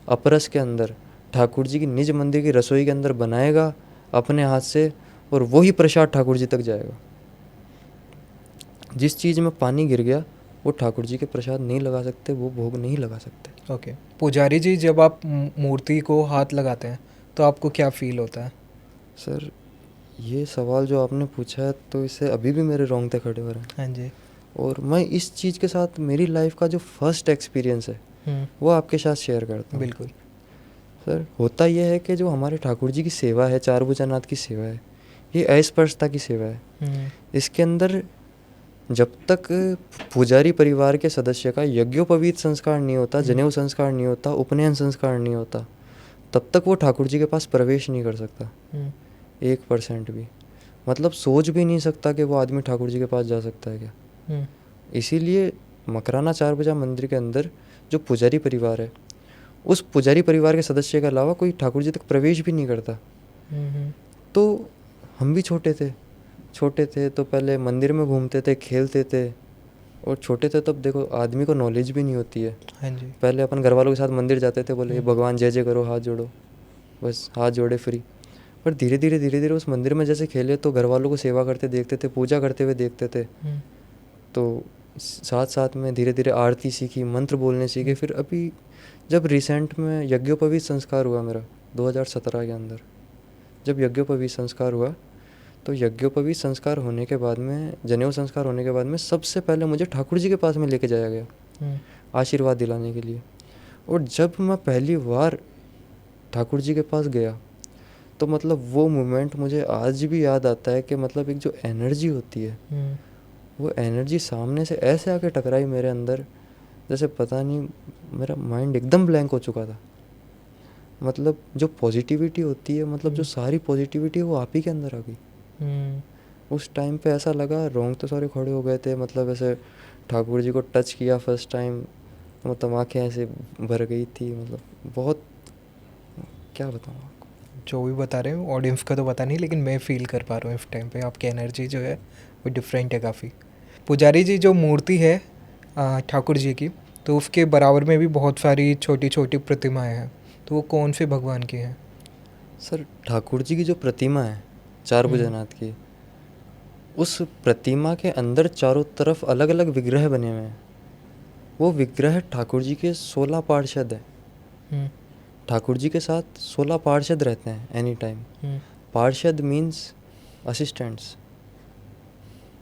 अपरस के अंदर ठाकुर जी की निज मंदिर की रसोई के अंदर बनाएगा अपने हाथ से, और वही प्रसाद ठाकुर जी तक जाएगा। जिस चीज़ में पानी गिर गया वो ठाकुर जी के प्रसाद नहीं लगा सकते, वो भोग नहीं लगा सकते। ओके पुजारी जी, जब आप मूर्ति को हाथ लगाते हैं तो आपको क्या फील होता है? सर ये सवाल जो आपने पूछा है तो इससे अभी भी मेरे रोंगटे खड़े हो रहे हैं। हाँ जी। और मैं इस चीज़ के साथ मेरी लाइफ का जो फर्स्ट एक्सपीरियंस है वो आपके साथ शेयर करता हूँ। बिल्कुल सर, होता यह है कि जो हमारे ठाकुर जी की सेवा है, चार भुजानाथ की सेवा है, ये अस्पृश्यता की सेवा है। इसके अंदर जब तक पुजारी परिवार के सदस्य का यज्ञोपवीत संस्कार नहीं होता, जनेऊ संस्कार नहीं होता, उपनयन संस्कार नहीं होता, तब तक वो ठाकुर जी के पास प्रवेश नहीं कर सकता 1% भी। मतलब सोच भी नहीं सकता कि वो आदमी ठाकुर जी के पास जा सकता है क्या। हम्म, इसीलिए मकराना चार भुजा मंदिर के अंदर जो पुजारी परिवार है, उस पुजारी परिवार के सदस्य के अलावा कोई ठाकुर जी तक प्रवेश भी नहीं करता। हम्म, तो हम भी छोटे थे तो पहले मंदिर में घूमते थे, खेलते थे। और छोटे थे तब देखो आदमी को नॉलेज भी नहीं होती है। हाँ जी। पहले अपन घर वालों के साथ मंदिर जाते थे, बोले भगवान जय जय करो, हाथ जोड़ो, बस हाथ जोड़े फ्री। पर धीरे धीरे उस मंदिर में जैसे खेले तो घर वालों को सेवा करते देखते थे, पूजा करते हुए देखते थे। तो साथ साथ में धीरे धीरे आरती सीखी, मंत्र बोलने सीखे। फिर अभी जब रिसेंट में यज्ञोपवीत संस्कार हुआ मेरा 2017 के अंदर, जब यज्ञोपवीत संस्कार हुआ तो यज्ञोपवीत संस्कार होने के बाद में, जनेऊ संस्कार होने के बाद में सबसे पहले मुझे ठाकुर जी के पास में लेके जाया गया आशीर्वाद दिलाने के लिए। और जब मैं पहली बार ठाकुर जी के पास गया तो मतलब वो मोमेंट मुझे आज भी याद आता है कि मतलब एक जो एनर्जी होती है, वो एनर्जी सामने से ऐसे आके टकराई मेरे अंदर, जैसे पता नहीं मेरा माइंड एकदम ब्लैंक हो चुका था। मतलब जो पॉजिटिविटी होती है, मतलब जो सारी पॉजिटिविटी है वो आप ही के अंदर आ गई। उस टाइम पे ऐसा लगा रोंगटे सारे खड़े हो गए थे। मतलब ऐसे ठाकुर जी को टच किया फर्स्ट टाइम, मतलब आँखें ऐसे भर गई थी। मतलब बहुत, क्या बताऊँ आपको। जो भी बता रहे हो ऑडियंस का तो पता नहीं, लेकिन मैं फील कर पा रहा हूँ इस टाइम पे आपकी एनर्जी जो है वो डिफरेंट है काफ़ी। पुजारी जी, जो मूर्ति है ठाकुर जी की, तो उसके बराबर में भी बहुत सारी छोटी छोटी प्रतिमाएं हैं, तो वो कौन से भगवान की हैं? सर ठाकुर जी की जो प्रतिमा है चार भुजनाथ की, उस प्रतिमा के अंदर चारों तरफ अलग अलग विग्रह बने हुए हैं। वो विग्रह ठाकुर जी के 16 पार्षद हैं। ठाकुर जी के साथ 16 पार्षद रहते हैं एनी टाइम। पार्षद मीन्स असिस्टेंट्स।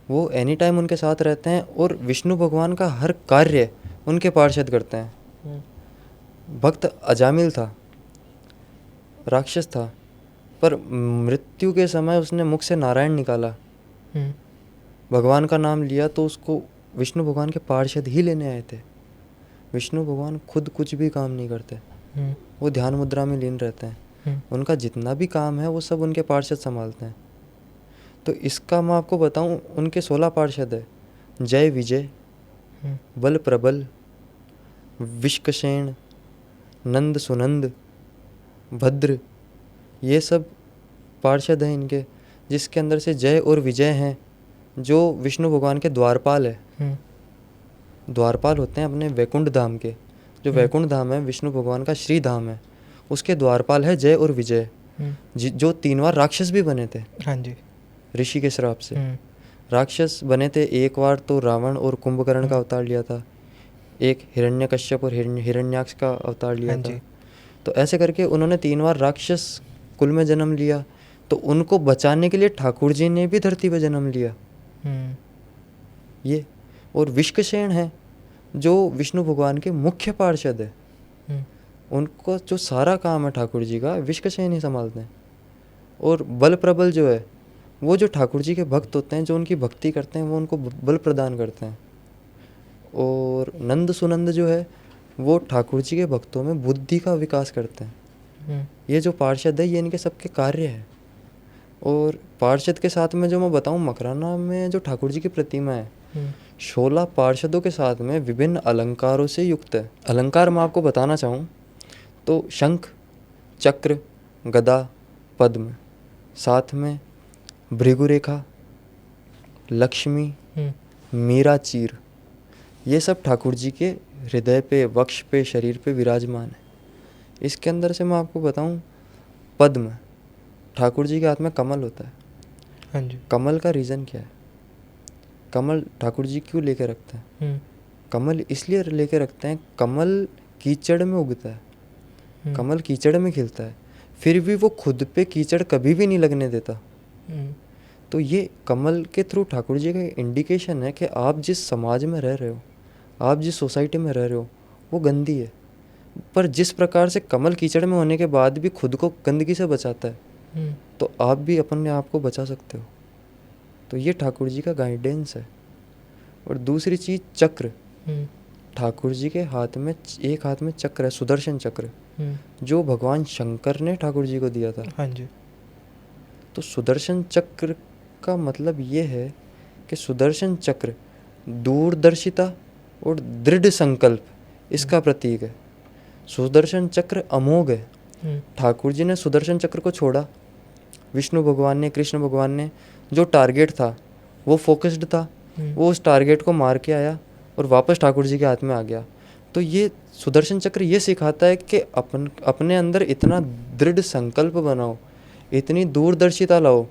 वो एनी टाइम उनके साथ रहते हैं और विष्णु भगवान का हर कार्य उनके पार्षद करते हैं। भक्त अजामिल था, राक्षस था, पर मृत्यु के समय उसने मुख से नारायण निकाला, भगवान का नाम लिया, तो उसको विष्णु भगवान के पार्षद ही लेने आए थे। विष्णु भगवान खुद कुछ भी काम नहीं करते, वो ध्यान मुद्रा में लीन रहते हैं। उनका जितना भी काम है वो सब उनके पार्षद संभालते हैं। तो इसका मैं आपको बताऊं, उनके 16 पार्षद है। जय विजय, बल प्रबल, विश्वसेन, नंद सुनंद, भद्र, ये सब पार्षद हैं इनके, जिसके अंदर से जय और विजय हैं जो विष्णु भगवान के द्वारपाल है। द्वारपाल होते हैं अपने वैकुंठ धाम के। जो वैकुंठ धाम है विष्णु भगवान का श्री धाम है, उसके द्वारपाल है जय और विजय, जो 3 बार राक्षस भी बने थे। हाँ जी। ऋषि के श्राप से राक्षस बने थे। एक बार तो रावण और कुंभकर्ण का अवतार लिया था, एक हिरण्यकश्यप और हिरण्याक्ष का अवतार लिया था। तो ऐसे करके उन्होंने 3 बार राक्षस कुल में जन्म लिया। तो उनको बचाने के लिए ठाकुर जी ने भी धरती पे जन्म लिया। ये और विश्वसेन है जो विष्णु भगवान के मुख्य पार्षद है। उनको जो सारा काम है ठाकुर जी का विश्वसेन ही संभालते हैं। और बल प्रबल जो है वो जो ठाकुर जी के भक्त होते हैं, जो उनकी भक्ति करते हैं, वो उनको बल प्रदान करते हैं। और नंद सुनंद जो है वो ठाकुर जी के भक्तों में बुद्धि का विकास करते हैं। ये जो पार्षद है ये इनके सबके कार्य है। और पार्षद के साथ में जो मैं बताऊं, मकराना में जो ठाकुर जी की प्रतिमा है 16 पार्षदों के साथ में विभिन्न अलंकारों से युक्त है। अलंकार मैं आपको बताना चाहूँ तो शंख, चक्र, गदा, पद्म, साथ में भृगुरेखा, लक्ष्मी, मीरा चीर, ये सब ठाकुर जी के हृदय पे, वक्ष पे, शरीर पे विराजमान है। इसके अंदर से मैं आपको बताऊं, पद्म, ठाकुर जी के हाथ में कमल होता है। हाँ जी। कमल का रीज़न क्या है? कमल ठाकुर जी क्यों लेके रखते हैं? कमल इसलिए लेके रखते हैं, कमल कीचड़ में उगता है, कमल कीचड़ में खिलता है, फिर भी वो खुद पे कीचड़ कभी भी नहीं लगने देता। तो ये कमल के थ्रू ठाकुर जी का इंडिकेशन है कि आप जिस समाज में रह रहे हो, आप जिस सोसाइटी में रह रहे हो, वो गंदी है, पर जिस प्रकार से कमल कीचड़ में होने के बाद भी खुद को गंदगी से बचाता है, तो आप भी अपने आप को बचा सकते हो। तो ये ठाकुर जी का गाइडेंस है। और दूसरी चीज़ चक्र, ठाकुर जी के हाथ में एक हाथ में चक्र है, सुदर्शन चक्र, जो भगवान शंकर ने ठाकुर जी को दिया था। हाँ जी। तो सुदर्शन चक्र का मतलब ये है कि सुदर्शन चक्र दूरदर्शिता और दृढ़ संकल्प इसका प्रतीक है। सुदर्शन चक्र अमोघ है। ठाकुर जी ने सुदर्शन चक्र को छोड़ा, विष्णु भगवान ने, कृष्ण भगवान ने, जो टारगेट था वो फोकस्ड था, वो उस टारगेट को मार के आया और वापस ठाकुर जी के हाथ में आ गया। तो ये सुदर्शन चक्र ये सिखाता है कि अपने अंदर इतना दृढ़ संकल्प बनाओ, इतनी दूरदर्शिता लाओ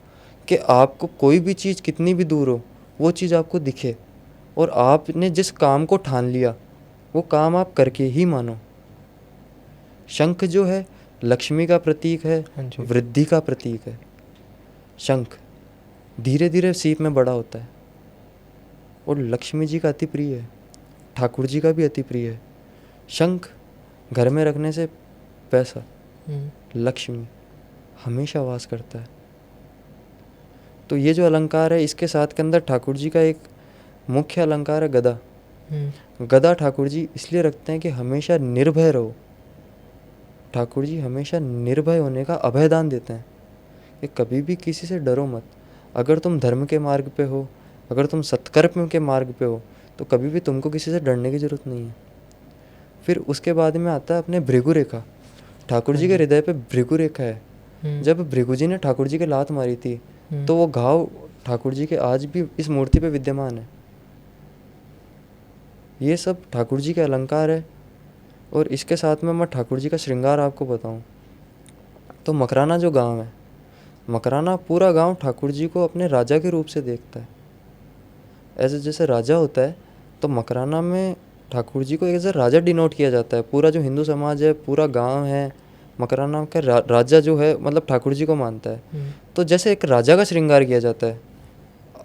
कि आपको कोई भी चीज़ कितनी भी दूर हो वो चीज़ आपको दिखे, और आपने जिस काम को ठान लिया वो काम आप करके ही मानो। शंख जो है लक्ष्मी का प्रतीक है, हाँ जी। वृद्धि का प्रतीक है। शंख धीरे धीरे सीप में बड़ा होता है और लक्ष्मी जी का अति प्रिय है, ठाकुर जी का भी अति प्रिय है। शंख घर में रखने से पैसा, लक्ष्मी हमेशा वास करता है। तो ये जो अलंकार है इसके साथ के अंदर ठाकुर जी का एक मुख्य अलंकार है गदा। गदा ठाकुर जी इसलिए रखते हैं कि हमेशा निर्भय रहो। ठाकुर जी हमेशा निर्भय होने का अभयदान देते हैं कि कभी भी किसी से डरो मत। अगर तुम धर्म के मार्ग पे हो, अगर तुम सत्कर्म के मार्ग पे हो, तो कभी भी तुमको किसी से डरने की ज़रूरत नहीं है। फिर उसके बाद में आता है अपने भृगु रेखा। ठाकुर जी के हृदय पे भृगु रेखा है। जब भृगु जी ने ठाकुर जी के लात मारी थी तो वो घाव ठाकुर जी के आज भी इस मूर्ति पे विद्यमान है। ये सब ठाकुर जी के अलंकार है। और इसके साथ में मैं ठाकुर जी का श्रृंगार आपको बताऊं तो मकराना जो गांव है, मकराना पूरा गांव ठाकुर जी को अपने राजा के रूप से देखता है। ऐसे जैसे राजा होता है तो मकराना में ठाकुर जी को एज ए राजा डिनोट किया जाता है। पूरा जो हिंदू समाज है, पूरा गांव है, मकराना का राजा जो है मतलब ठाकुर जी को मानता है। तो जैसे एक राजा का श्रृंगार किया जाता है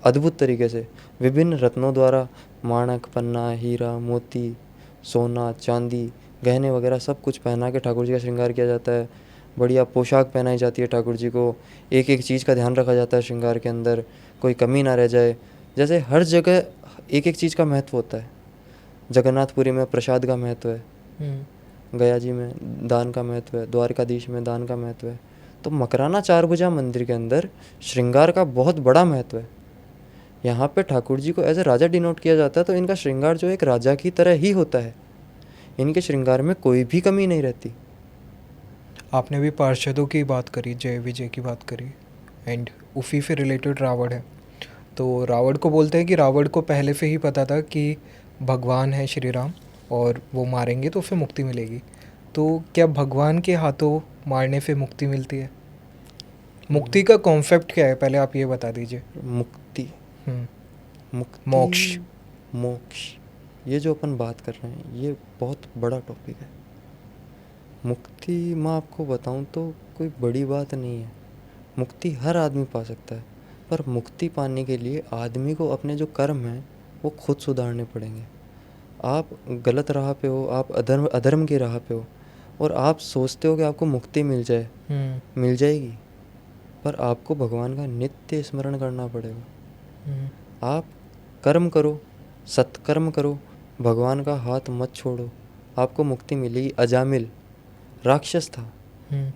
अद्भुत तरीके से, विभिन्न रत्नों द्वारा, माणक, पन्ना, हीरा, मोती, सोना, चांदी, गहने वगैरह सब कुछ पहना के ठाकुर जी का श्रृंगार किया जाता है। बढ़िया पोशाक पहनाई जाती है ठाकुर जी को, एक एक चीज़ का ध्यान रखा जाता है श्रृंगार के अंदर, कोई कमी ना रह जाए। जैसे हर जगह एक एक चीज़ का महत्व होता है। जगन्नाथपुरी में प्रसाद का महत्व है, गया जी में दान का महत्व है, द्वारकाधीश में दान का महत्व है। तो मकराना चारभुजा मंदिर के अंदर श्रृंगार का बहुत बड़ा महत्व है। यहाँ पे ठाकुर जी को एज ए राजा डिनोट किया जाता है। तो इनका श्रृंगार जो एक राजा की तरह ही होता है, इनके श्रृंगार में कोई भी कमी नहीं रहती। आपने भी पार्षदों की बात करी, जय विजय की बात करी, एंड उसी से रिलेटेड रावण है। तो रावण को बोलते हैं कि रावण को पहले से ही पता था कि भगवान है श्री राम और वो मारेंगे तो उसे मुक्ति मिलेगी। तो क्या भगवान के हाथों मारने से मुक्ति मिलती है? मुक्ति का कॉन्सेप्ट क्या है, पहले आप ये बता दीजिए। मुक्ति, मुक्ति, मोक्ष। मोक्ष, ये जो अपन बात कर रहे हैं ये बहुत बड़ा टॉपिक है। मुक्ति मैं आपको बताऊं तो कोई बड़ी बात नहीं है। मुक्ति हर आदमी पा सकता है, पर मुक्ति पाने के लिए आदमी को अपने जो कर्म हैं वो खुद सुधारने पड़ेंगे। आप गलत राह पे हो, आप अधर्म की राह पे हो और आप सोचते हो कि आपको मुक्ति मिल जाए, मिल जाएगी, पर आपको भगवान का नित्य स्मरण करना पड़ेगा। आप कर्म करो, सत्कर्म करो, भगवान का हाथ मत छोड़ो, आपको मुक्ति मिलेगी। अजामिल राक्षस था,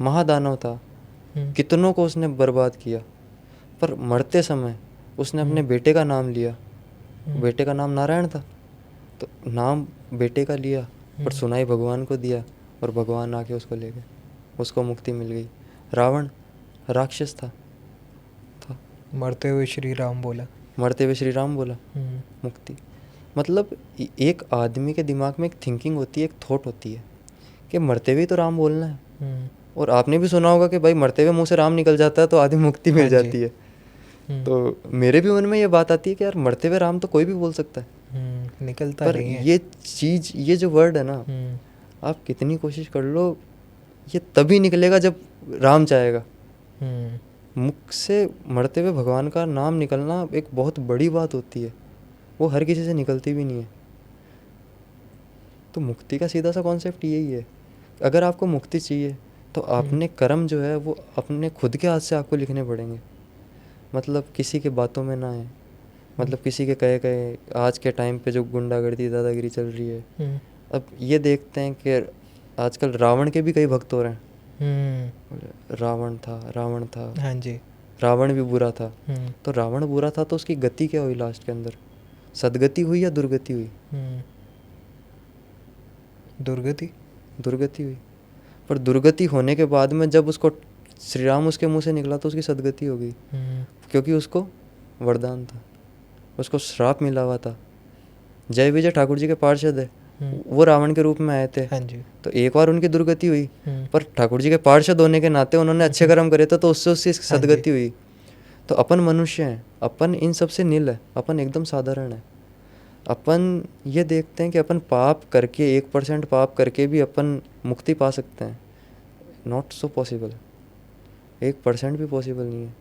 महादानव था, कितनों को उसने बर्बाद किया, पर मरते समय उसने अपने बेटे का नाम लिया। बेटे का नाम नारायण था, तो नाम बेटे का लिया पर सुनाई भगवान को दिया और भगवान आके उसको ले गए, उसको मुक्ति मिल गई। रावण राक्षस था, मरते हुए श्री राम बोला, मरते हुए श्री राम बोला, मुक्ति। मतलब एक आदमी के दिमाग में एक थिंकिंग होती है, एक थॉट होती है कि मरते हुए तो राम बोलना है। और आपने भी सुना होगा कि भाई मरते हुए मुंह से राम निकल जाता है तो आदमी मुक्ति मिल जाती है। तो मेरे भी मन में ये बात आती है कि यार मरते हुए राम तो कोई भी बोल सकता है, निकलता पर नहीं है। ये चीज़, ये जो वर्ड है ना, आप कितनी कोशिश कर लो ये तभी निकलेगा जब राम चाहेगा। मुख से मरते हुए भगवान का नाम निकलना एक बहुत बड़ी बात होती है, वो हर किसी से निकलती भी नहीं है। तो मुक्ति का सीधा सा कॉन्सेप्ट यही है। अगर आपको मुक्ति चाहिए तो अपने कर्म जो है वो अपने खुद के हाथ से आपको लिखने पड़ेंगे। मतलब किसी के बातों में ना आए, मतलब किसी के कहे आज के टाइम पे जो गुंडागर्दी, दादागिरी चल रही है, अब ये देखते हैं कि आजकल रावण के भी कई भक्त हो रहे हैं। रावण था, हाँ जी, रावण भी बुरा था। तो रावण बुरा था तो उसकी गति क्या हुई लास्ट के अंदर? सदगति हुई या दुर्गति हुई? दुर्गति। दुर्गति हुई। पर दुर्गति होने के बाद में जब उसको श्री राम उसके मुंह से निकला तो उसकी सदगति हो गई, क्योंकि उसको वरदान था, उसको श्राप मिला हुआ था। जय विजय ठाकुर जी के पार्षद है, वो रावण के रूप में आए थे। हाँ जी। तो एक बार उनकी दुर्गति हुई, पर ठाकुर जी के पार्षद होने के नाते उन्होंने अच्छे कर्म करे थे, तो उससे उसकी सदगति हुई। तो अपन मनुष्य हैं, अपन इन सब से नील है, अपन एकदम साधारण है। अपन ये देखते हैं कि अपन पाप करके 1% पाप करके भी अपन मुक्ति पा सकते हैं। नॉट सो पॉसिबल, 1% भी पॉसिबल नहीं है।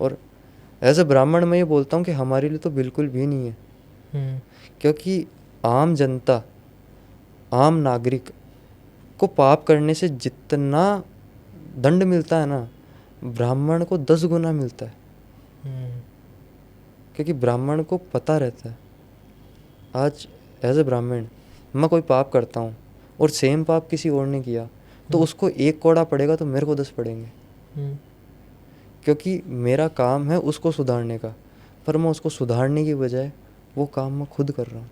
और एज अ ब्राह्मण मैं ये बोलता हूँ कि हमारे लिए तो बिल्कुल भी नहीं है, क्योंकि आम जनता, आम नागरिक को पाप करने से जितना दंड मिलता है ना, ब्राह्मण को 10 गुना मिलता है, क्योंकि ब्राह्मण को पता रहता है। आज एज ए ब्राह्मण मैं कोई पाप करता हूँ और सेम पाप किसी और ने किया, तो उसको 1 कोड़ा पड़ेगा तो मेरे को 10 पड़ेंगे, क्योंकि मेरा काम है उसको सुधारने का, पर मैं उसको सुधारने की बजाय वो काम मैं खुद कर रहा हूँ।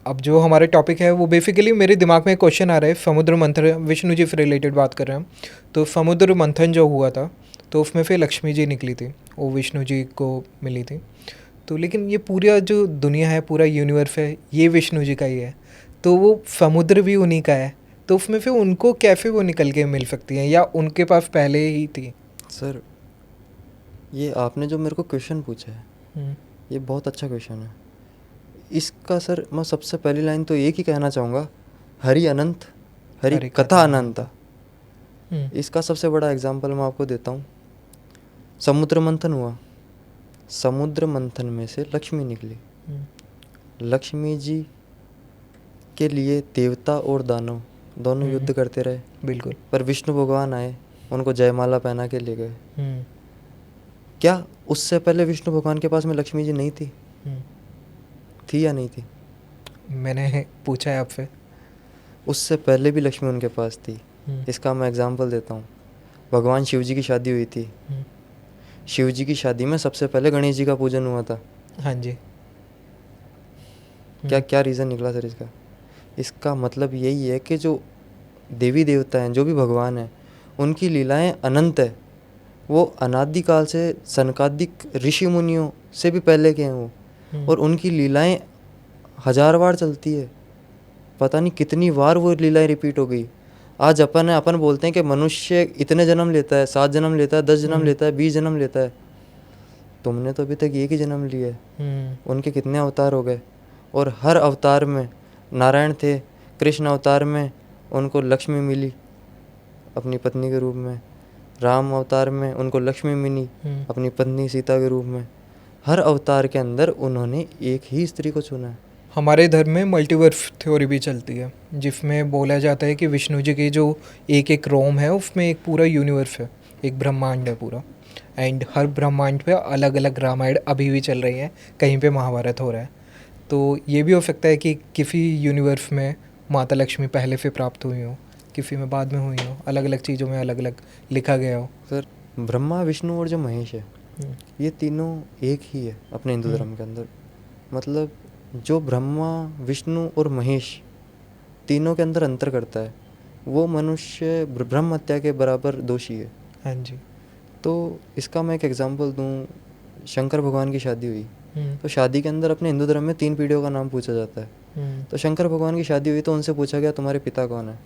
अब जो हमारे टॉपिक है वो बेसिकली मेरे दिमाग में एक क्वेश्चन आ रहा है, समुद्र मंथन, विष्णु जी से रिलेटेड बात कर रहे हैं हम। तो समुद्र मंथन जो हुआ था तो उसमें फिर लक्ष्मी जी निकली थी, वो विष्णु जी को मिली थी। तो लेकिन ये पूरा जो दुनिया है, पूरा यूनिवर्स है, ये विष्णु जी का ही है, तो वो समुद्र भी उन्हीं का है, तो उसमें फिर उनको कैसे वो निकल के मिल सकती हैं, या उनके पास पहले ही थी? सर, ये आपने जो मेरे को क्वेश्चन पूछा है, ये बहुत अच्छा क्वेश्चन है। इसका सर मैं सबसे पहली लाइन तो एक ही कहना चाहूँगा, हरि अनंत, हरि कथा अनंता। इसका सबसे बड़ा एग्जाम्पल मैं आपको देता हूँ। समुद्र मंथन हुआ, समुद्र मंथन में से लक्ष्मी निकली। लक्ष्मी जी के लिए देवता और दानव दोनों युद्ध करते रहे, बिल्कुल। पर विष्णु भगवान आए, उनको जयमाला पहना के ले गए। क्या उससे पहले विष्णु भगवान के पास में लक्ष्मी जी नहीं थी? थी या नहीं थी? मैंने पूछा है आपसे। उससे पहले भी लक्ष्मी उनके पास थी। इसका मैं एग्जांपल देता हूँ। भगवान शिव जी की शादी हुई थी, शिव जी की शादी में सबसे पहले गणेश जी का पूजन हुआ था। हाँ जी। क्या रीज़न निकला सर इसका? इसका मतलब यही है कि जो देवी देवता हैं, जो भी भगवान हैं, उनकी लीलाएं अनंत है। वो अनादिकाल से सनकादिक ऋषि मुनियों से भी पहले के हैं वो, और उनकी लीलाएं 1000 बार चलती है। पता नहीं कितनी बार वो लीलाएं रिपीट हो गई। आज अपन बोलते हैं कि मनुष्य इतने जन्म लेता है, 7 जन्म लेता है, 10 जन्म लेता है, 20 जन्म लेता है। तुमने तो अभी तक एक ही जन्म लिया है। उनके कितने अवतार हो गए, और हर अवतार में नारायण थे, कृष्ण अवतार में उनको लक्ष्मी मिली अपनी पत्नी के रूप में, राम अवतार में उनको लक्ष्मी मिली अपनी पत्नी सीता के रूप में। हर अवतार के अंदर उन्होंने एक ही स्त्री को चुना है। हमारे धर्म में मल्टीवर्स थ्योरी भी चलती है, जिसमें बोला जाता है कि विष्णु जी की जो एक एक रोम है उसमें एक पूरा यूनिवर्स है, एक ब्रह्मांड है पूरा, एंड हर ब्रह्मांड पे अलग अलग रामायण अभी भी चल रही हैं, कहीं पे महाभारत हो रहा है। तो ये भी हो सकता है कि किसी यूनिवर्स में माता लक्ष्मी पहले से प्राप्त हुई हो, किसी में बाद में हुई हो, अलग अलग चीज़ों में अलग अलग लिखा गया हो। सर, ब्रह्मा, विष्णु और जो महेश है, ये तीनों एक ही है अपने हिंदू धर्म के अंदर। मतलब जो ब्रह्मा, विष्णु और महेश तीनों के अंदर अंतर करता है, वो मनुष्य ब्रह्म हत्या के बराबर दोषी है। हाँ जी। तो इसका मैं एक एग्जांपल दूं, शंकर भगवान की शादी हुई, तो शादी के अंदर अपने हिंदू धर्म में 3 पीढ़ियों का नाम पूछा जाता है। तो शंकर भगवान की शादी हुई तो उनसे पूछा गया तुम्हारे पिता कौन है,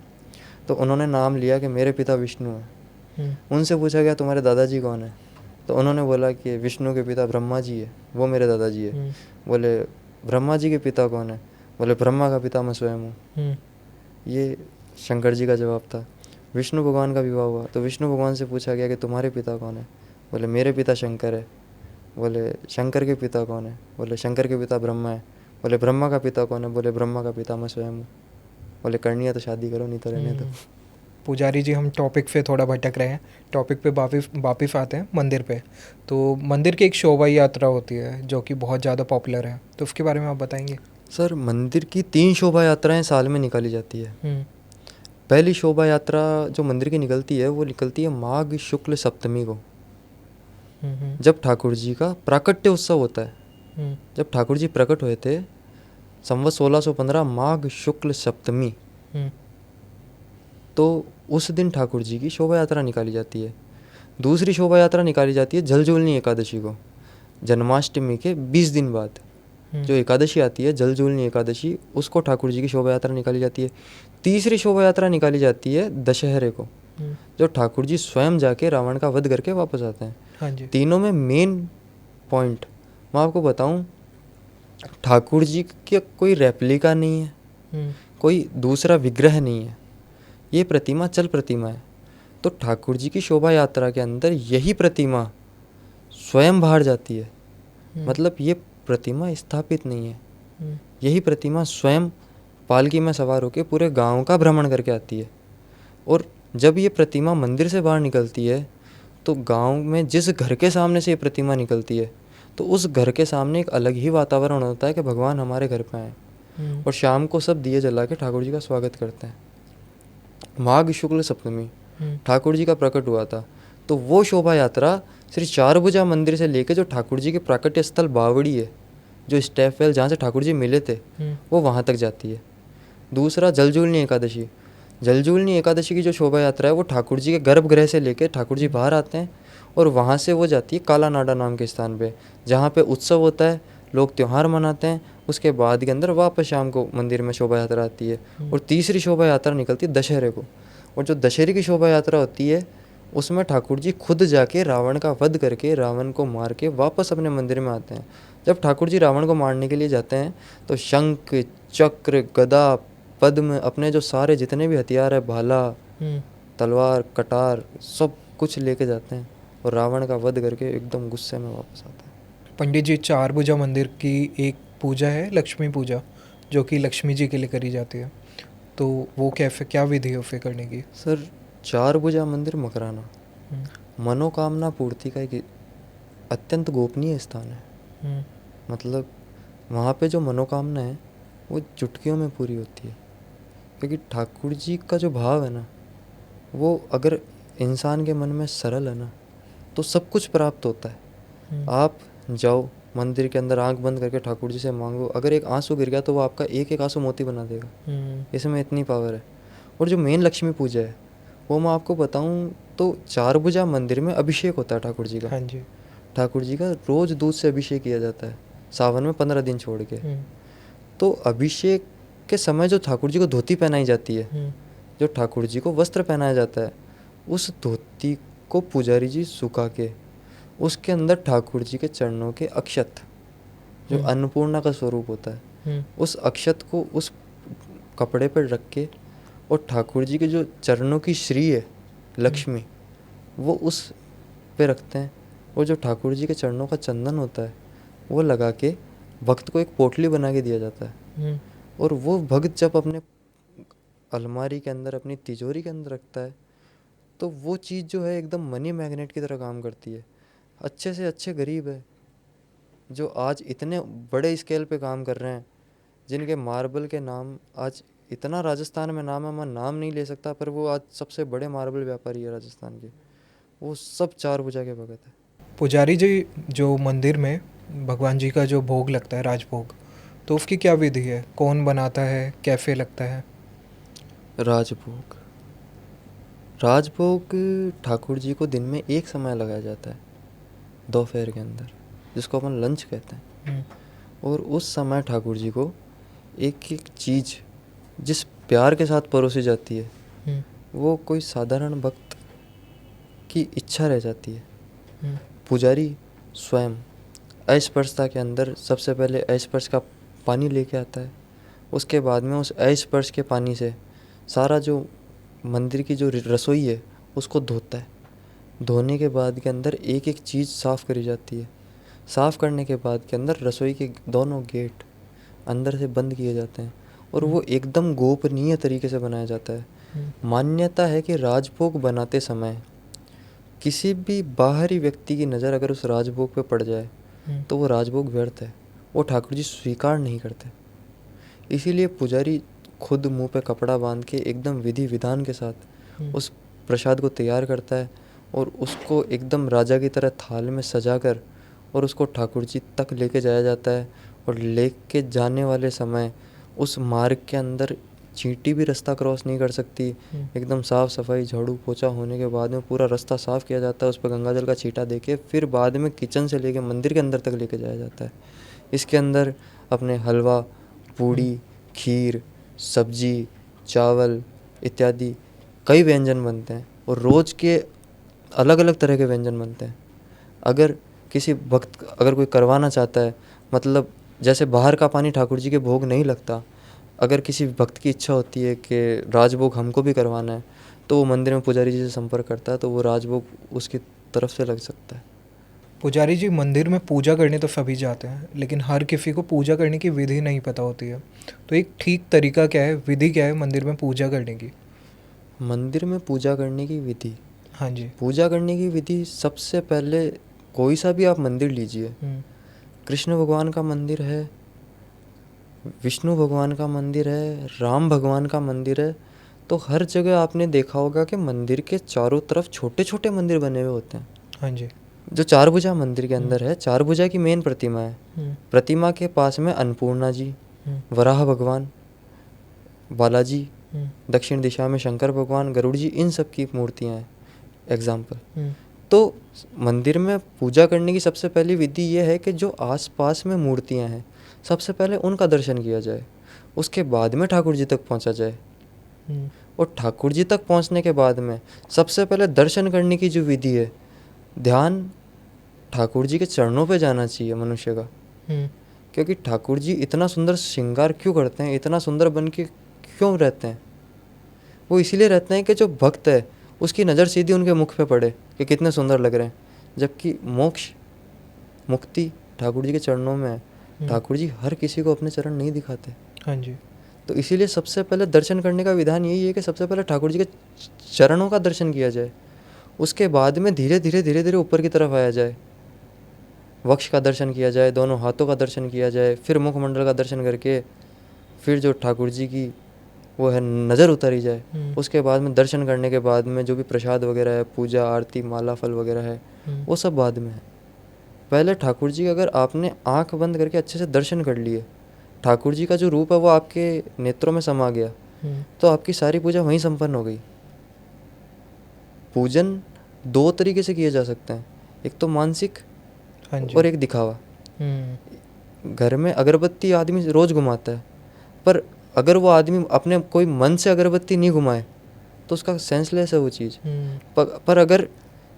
तो उन्होंने नाम लिया कि मेरे पिता विष्णु है। उनसे पूछा गया तुम्हारे दादाजी कौन है, तो उन्होंने बोला कि विष्णु के पिता ब्रह्मा जी है, वो मेरे दादाजी है। बोले ब्रह्मा जी के पिता कौन है, बोले ब्रह्मा का पिता मैं स्वयं हूँ। ये शंकर जी का जवाब था। विष्णु भगवान का विवाह हुआ तो विष्णु भगवान से पूछा गया कि तुम्हारे पिता कौन है, बोले मेरे पिता शंकर है। बोले शंकर के पिता कौन है, बोले शंकर के पिता ब्रह्मा है। बोले ब्रह्मा का पिता कौन है, बोले ब्रह्मा का पिता मैं स्वयं हूँ। बोले करनी है तो शादी करो, नहीं तो रहने दो। पुजारी जी, हम टॉपिक से थोड़ा भटक रहे हैं, टॉपिक पे वापिस आते हैं मंदिर पे। तो मंदिर की एक शोभा यात्रा होती है जो कि बहुत ज़्यादा पॉपुलर है, तो उसके बारे में आप बताएंगे? सर, मंदिर की 3 शोभा यात्राएं साल में निकाली जाती है। पहली शोभा यात्रा जो मंदिर की निकलती है वो निकलती है माघ शुक्ल सप्तमी को, जब ठाकुर जी का प्राकट्य उत्सव होता है। जब ठाकुर जी प्रकट हुए थे संवत 1615 माघ शुक्ल सप्तमी, तो उस दिन ठाकुर जी की शोभा यात्रा निकाली जाती है। दूसरी शोभा यात्रा निकाली जाती है जलजूलनी एकादशी को, जन्माष्टमी के 20 दिन बाद जो एकादशी आती है जलजूलनी एकादशी, उसको ठाकुर जी की शोभा यात्रा निकाली जाती है। तीसरी शोभा यात्रा निकाली जाती है दशहरे को, जो ठाकुर जी स्वयं जाके रावण का वध करके वापस आते हैं। हाँ जी। तीनों में मेन पॉइंट मैं आपको बताऊं, ठाकुर जी की कोई रेप्लिका नहीं है, कोई दूसरा विग्रह नहीं है, ये प्रतिमा चल प्रतिमा है। तो ठाकुर जी की शोभा यात्रा के अंदर यही प्रतिमा स्वयं बाहर जाती है, मतलब ये प्रतिमा स्थापित नहीं है, यही प्रतिमा स्वयं पालकी में सवार होकर पूरे गांव का भ्रमण करके आती है। और जब ये प्रतिमा मंदिर से बाहर निकलती है तो गांव में जिस घर के सामने से ये प्रतिमा निकलती है तो उस घर के सामने एक अलग ही वातावरण होता है कि भगवान हमारे घर पे आए। और शाम को सब दिए जला के ठाकुर जी का स्वागत करते हैं। माघ शुक्ल सप्तमी ठाकुर जी का प्रकट हुआ था, तो वो शोभा यात्रा श्री चारभुजा मंदिर से लेके जो ठाकुर जी के प्राकट्य स्थल बावड़ी है, जो स्टेप वेल जहाँ से ठाकुर जी मिले थे, वो वहाँ तक जाती है। दूसरा जलजूलनी एकादशी, जलजूलनी एकादशी की जो शोभा यात्रा है वो ठाकुर जी के गर्भगृह से लेके ठाकुर जी बाहर आते हैं और वहाँ से वो जाती है काला नाडा नाम के स्थान पे, जहाँ पे उत्सव होता है, लोग त्यौहार मनाते हैं। उसके बाद के अंदर वापस शाम को मंदिर में शोभा यात्रा आती है। और तीसरी शोभा यात्रा निकलती है दशहरे को, और जो दशहरे की शोभा यात्रा होती है उसमें ठाकुर जी खुद जाके रावण का वध करके रावण को मार के वापस अपने मंदिर में आते हैं। जब ठाकुर जी रावण को मारने के लिए जाते हैं तो शंख चक्र गदा पद्म, अपने जो सारे जितने भी हथियार है, भाला तलवार कटार, सब कुछ लेके जाते हैं और रावण का वध करके एकदम गुस्से में वापस आते हैं। पंडित जी, चारभुजा मंदिर की एक पूजा है लक्ष्मी पूजा, जो कि लक्ष्मी जी के लिए करी जाती है, तो वो कैसे क्या विधि है उसे करने की? सर, चारभुजा मंदिर मकराना मनोकामना पूर्ति का एक अत्यंत गोपनीय स्थान है। मतलब वहाँ पे जो मनोकामना है वो चुटकियों में पूरी होती है, क्योंकि ठाकुर जी का जो भाव है ना, वो अगर इंसान के मन में सरल है ना तो सब कुछ प्राप्त होता है। आप जाओ मंदिर के अंदर, आंख बंद करके ठाकुर जी से मांगो, अगर एक आंसू गिर गया तो वो आपका एक एक आंसू मोती बना देगा। इसमें इतनी पावर है। और जो मेन लक्ष्मी पूजा है वो मैं आपको बताऊं तो चारभुजा मंदिर में अभिषेक होता है ठाकुर जी का। हाँ जी। ठाकुर जी का रोज दूध से अभिषेक किया जाता है, सावन में 15 दिन छोड़ के। तो अभिषेक के समय जो ठाकुर जी को धोती पहनाई जाती है, जो ठाकुर जी को वस्त्र पहनाया जाता है, उस धोती को पुजारी जी सुखा के उसके अंदर ठाकुर जी के चरणों के अक्षत, जो अन्नपूर्णा का स्वरूप होता है, उस अक्षत को उस कपड़े पर रख के और ठाकुर जी के जो चरणों की श्री है लक्ष्मी, वो उस पे रखते हैं। और जो ठाकुर जी के चरणों का चंदन होता है वो लगा के भक्त को एक पोटली बना के दिया जाता है। और वो भक्त जब अपने अलमारी के अंदर, अपनी तिजोरी के अंदर रखता है तो वो चीज़ जो है एकदम मनी मैग्नेट की तरह काम करती है। अच्छे से अच्छे गरीब है जो आज इतने बड़े स्केल पे काम कर रहे हैं, जिनके मार्बल के नाम आज इतना राजस्थान में नाम है, मैं नाम नहीं ले सकता, पर वो आज सबसे बड़े मार्बल व्यापारी है राजस्थान के, वो सब चारभुजा के भगत है। पुजारी जी, जो मंदिर में भगवान जी का जो भोग लगता है राजभोग, तो उसकी क्या विधि है? कौन बनाता है? कैसे लगता है? राजभोग, राजभोग ठाकुर जी को दिन में एक समय लगाया जाता है दोपहर के अंदर, जिसको अपन लंच कहते हैं। और उस समय ठाकुर जी को एक एक चीज़ जिस प्यार के साथ परोसी जाती है वो कोई साधारण भक्त की इच्छा रह जाती है। पुजारी स्वयं अस्पर्शता के अंदर सबसे पहले अस्पर्श का पानी लेके आता है, उसके बाद में उस अस्पर्श के पानी से सारा जो मंदिर की जो रसोई है उसको धोता है। धोने के बाद के अंदर एक एक चीज़ साफ़ करी जाती है। साफ़ करने के बाद के अंदर रसोई के दोनों गेट अंदर से बंद किए जाते हैं और वो एकदम गोपनीय तरीके से बनाया जाता है। मान्यता है कि राजभोग बनाते समय किसी भी बाहरी व्यक्ति की नज़र अगर उस राजभोग पे पड़ जाए तो वो राजभोग व्यर्थ है, वो ठाकुर जी स्वीकार नहीं करते। इसीलिए पुजारी खुद मुंह पे कपड़ा बांध के एकदम विधि विधान के साथ उस प्रसाद को तैयार करता है और उसको एकदम राजा की तरह थाल में सजाकर और उसको ठाकुर जी तक लेके जाया जाता है। और लेके जाने वाले समय उस मार्ग के अंदर चींटी भी रास्ता क्रॉस नहीं कर सकती। एकदम साफ़ सफाई झाड़ू पोछा होने के बाद में पूरा रास्ता साफ़ किया जाता है, उस पर गंगा जल का छींटा देके फिर बाद में किचन से लेके मंदिर के अंदर तक लेके जाया जाता है। इसके अंदर अपने हलवा, पूड़ी, खीर, सब्जी, चावल इत्यादि कई व्यंजन बनते हैं और रोज़ के अलग अलग तरह के व्यंजन बनते हैं। अगर किसी भक्त अगर कोई करवाना चाहता है, मतलब जैसे बाहर का पानी ठाकुर जी के भोग नहीं लगता, अगर किसी भक्त की इच्छा होती है कि राजभोग हमको भी करवाना है, तो वो मंदिर में पुजारी जी से संपर्क करता है, तो वो राजभोग उसकी तरफ से लग सकता है। पुजारी जी, मंदिर में पूजा करने तो सभी जाते हैं, लेकिन हर किसी को पूजा करने की विधि नहीं पता होती है। तो एक ठीक तरीका क्या है, विधि क्या है मंदिर में पूजा करने की? मंदिर में पूजा करने की विधि, हाँ जी। पूजा करने की विधि सबसे पहले कोई सा भी आप मंदिर लीजिए, कृष्ण भगवान का मंदिर है, विष्णु भगवान का मंदिर है, राम भगवान का मंदिर है, तो हर जगह आपने देखा होगा कि मंदिर के चारों तरफ छोटे छोटे मंदिर बने हुए होते हैं। हाँ जी। जो चार भुजा मंदिर के अंदर है, चार भुजा की मेन प्रतिमा है। प्रतिमा के पास में अन्नपूर्णा जी, वराह भगवान, बालाजी, दक्षिण दिशा में शंकर भगवान, गरुड़ जी, इन सब की मूर्तियाँ हैं एग्जाम्पल। तो मंदिर में पूजा करने की सबसे पहली विधि ये है कि जो आसपास में मूर्तियाँ हैं सबसे पहले उनका दर्शन किया जाए, उसके बाद में ठाकुर जी तक पहुँचा जाए। और ठाकुर जी तक पहुँचने के बाद में सबसे पहले दर्शन करने की जो विधि है, ध्यान ठाकुर जी के चरणों पे जाना चाहिए मनुष्य का। क्योंकि ठाकुर जी इतना सुंदर श्रृंगार क्यों करते हैं, इतना सुंदर बन के क्यों रहते हैं? वो इसीलिए रहते हैं कि जो भक्त है उसकी नज़र सीधी उनके मुख पे पड़े कि कितने सुंदर लग रहे हैं। जबकि मोक्ष, मुक्ति ठाकुर जी के चरणों में है। ठाकुर जी हर किसी को अपने चरण नहीं दिखाते। हाँ जी। तो इसीलिए सबसे पहले दर्शन करने का विधान यही है कि सबसे पहले ठाकुर जी के चरणों का दर्शन किया जाए, उसके बाद में धीरे धीरे ऊपर की तरफ आया जाए, वक्ष का दर्शन किया जाए, दोनों हाथों का दर्शन किया जाए, फिर मुखमंडल का दर्शन करके फिर जो ठाकुर जी की वो है नज़र उतारी जाए। उसके बाद में दर्शन करने के बाद में जो भी प्रसाद वगैरह है, पूजा आरती माला फल वगैरह है, वो सब बाद में है। पहले ठाकुर जी अगर आपने आंख बंद करके अच्छे से दर्शन कर लिए, ठाकुर जी का जो रूप है वो आपके नेत्रों में समा गया, तो आपकी सारी पूजा वहीं संपन्न हो गई। पूजन दो तरीके से किए जा सकते हैं, एक तो मानसिक और एक दिखावा। घर में अगरबत्ती आदमी रोज़ घुमाता है, पर अगर वो आदमी अपने कोई मन से अगरबत्ती नहीं घुमाए तो उसका सेंसलेस है वो चीज़। पर अगर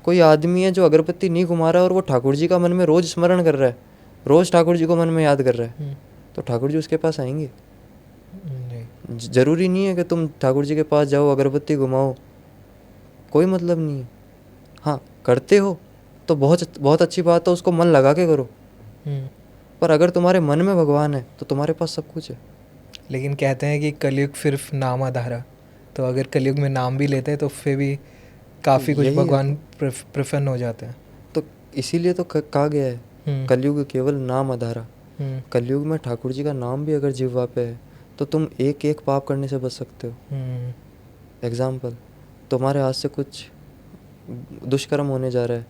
कोई आदमी है जो अगरबत्ती नहीं घुमा रहा है और वो ठाकुर जी का मन में रोज़ स्मरण कर रहा है, रोज़ ठाकुर जी को मन में याद कर रहा है, तो ठाकुर जी उसके पास आएंगे? ज़रूरी नहीं है कि तुम ठाकुर जी के पास जाओ अगरबत्ती घुमाओ, कोई मतलब नहीं है। हाँ, करते हो तो बहुत बहुत अच्छी बात है, उसको मन लगा के करो। पर अगर तुम्हारे मन में भगवान है तो तुम्हारे पास सब कुछ है। लेकिन कहते हैं कि कलयुग सिर्फ नाम आधारा, तो अगर कलयुग में नाम भी लेते हैं तो फिर भी काफ़ी कुछ भगवान प्रसन्न हो जाते हैं। तो इसीलिए तो कहा गया है कलयुग केवल नाम आधारा। कलयुग में ठाकुर जी का नाम भी अगर जिह्वा पे है तो तुम एक एक पाप करने से बच सकते हो। एग्जाम्पल, तुम्हारे हाथ से कुछ दुष्कर्म होने जा रहा है,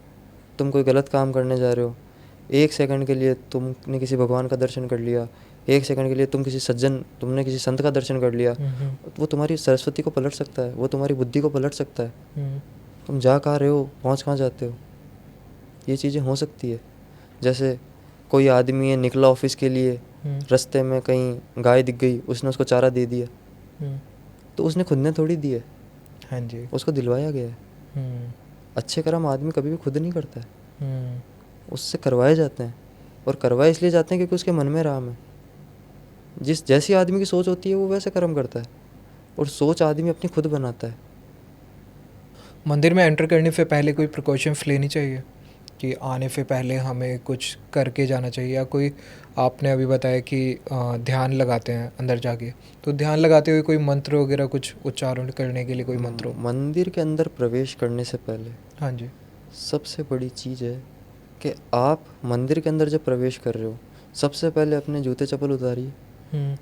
तुम कोई गलत काम करने जा रहे हो, एक सेकंड के लिए तुमने किसी भगवान का दर्शन कर लिया, एक सेकंड के लिए तुमने किसी संत का दर्शन कर लिया, वो तुम्हारी सरस्वती को पलट सकता है, वो तुम्हारी बुद्धि को पलट सकता है। तुम जा कहाँ रहे हो, पहुँच कहाँ जाते हो, ये चीज़ें हो सकती है। जैसे कोई आदमी है निकला ऑफिस के लिए, रास्ते में कहीं गाय दिख गई, उसने उसको चारा दे दिया, तो उसने खुद ने थोड़ी दिया, हाँ जी, उसको दिलवाया गया है। अच्छे कर्म आदमी कभी भी खुद नहीं करता है, उससे करवाए जाते हैं, और करवाए इसलिए जाते हैं क्योंकि उसके मन में राम है। जैसी आदमी की सोच होती है वो वैसे कर्म करता है, और सोच आदमी अपनी खुद बनाता है। मंदिर में एंटर करने से पहले कोई प्रिकॉशंस लेनी चाहिए कि आने से पहले हमें कुछ करके जाना चाहिए, या कोई आपने अभी बताया कि ध्यान लगाते हैं अंदर जाके, तो ध्यान लगाते हुए कोई मंत्र वगैरह कुछ उच्चारण करने के लिए कोई मंत्र? मंदिर के अंदर प्रवेश करने से पहले हाँ जी, सबसे बड़ी चीज़ है कि आप मंदिर के अंदर जब प्रवेश कर रहे हो सबसे पहले अपने जूते चप्पल उतारिए।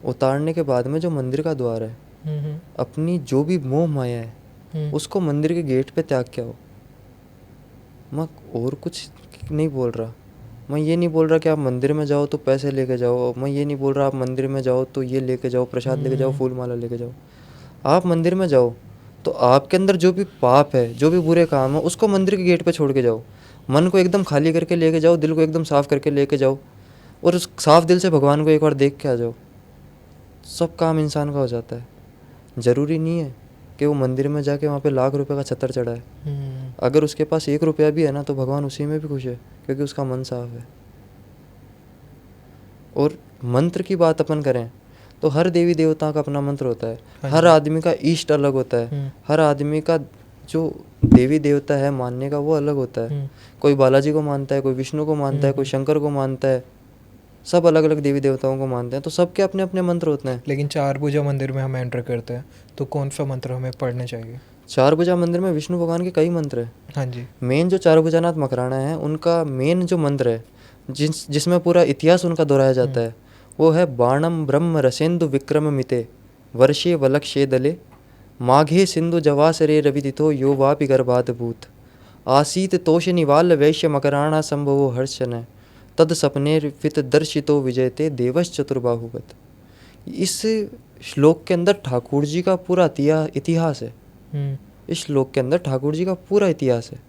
उतारने के बाद में जो मंदिर का द्वार है, अपनी जो भी मोह माया है उसको मंदिर के गेट पे त्याग के आओ। मैं और कुछ नहीं बोल रहा, मैं ये नहीं बोल रहा कि आप मंदिर में जाओ तो पैसे लेके जाओ, मैं ये नहीं बोल रहा आप मंदिर में जाओ तो ये लेके जाओ, प्रसाद लेके जाओ, फूल माला लेके जाओ। आप मंदिर में जाओ तो आपके अंदर जो भी पाप है, जो भी बुरे काम है, उसको मंदिर के गेट पे छोड़ के जाओ। मन को एकदम खाली करके लेके जाओ, दिल को एकदम साफ करके लेके जाओ, और उस साफ दिल से भगवान को एक बार देख के आ जाओ। सब काम इंसान का हो जाता है। ज़रूरी नहीं है कि वो मंदिर में जाके वहाँ पे लाख रुपए का छत्र चढ़ाए। अगर उसके पास 1 रुपया भी है ना, तो भगवान उसी में भी खुश है, क्योंकि उसका मन साफ है। और मंत्र की बात अपन करें तो हर देवी देवता का अपना मंत्र होता है। हर आदमी का इष्ट अलग होता है। हर आदमी का जो देवी देवता है मानने का वो अलग होता है। कोई बालाजी को मानता है, कोई विष्णु को मानता है, कोई शंकर को मानता है। सब अलग अलग देवी देवताओं को मानते हैं, तो सबके अपने अपने मंत्र होते हैं। लेकिन चार भुजा मंदिर में हम एंटर करते हैं तो कौन सा मंत्र हमें पढ़ने चाहिए? चार भुजा मंदिर में विष्णु भगवान के कई मंत्र हैं। हाँ जी। मेन जो चार भुजानाथ मकराना है, उनका मेन जो मंत्र है, जिसमें पूरा इतिहास उनका दोहराया जाता है, वो है बाणम ब्रह्म रसेंदु विक्रम मिते वर्षे वलक्षे दले माघे सिंधु जवासरे रविदितो यो वापि गर्भाद भूत आसीत तोष निवाल वैश्य मकराणा संभवो हर्षन तद सपने फित दर्शितो विजयते देवश चतुर्बाहुवत। इस श्लोक के अंदर ठाकुर जी का पूरा इतिहास है। इस श्लोक के अंदर ठाकुर जी का पूरा इतिहास है।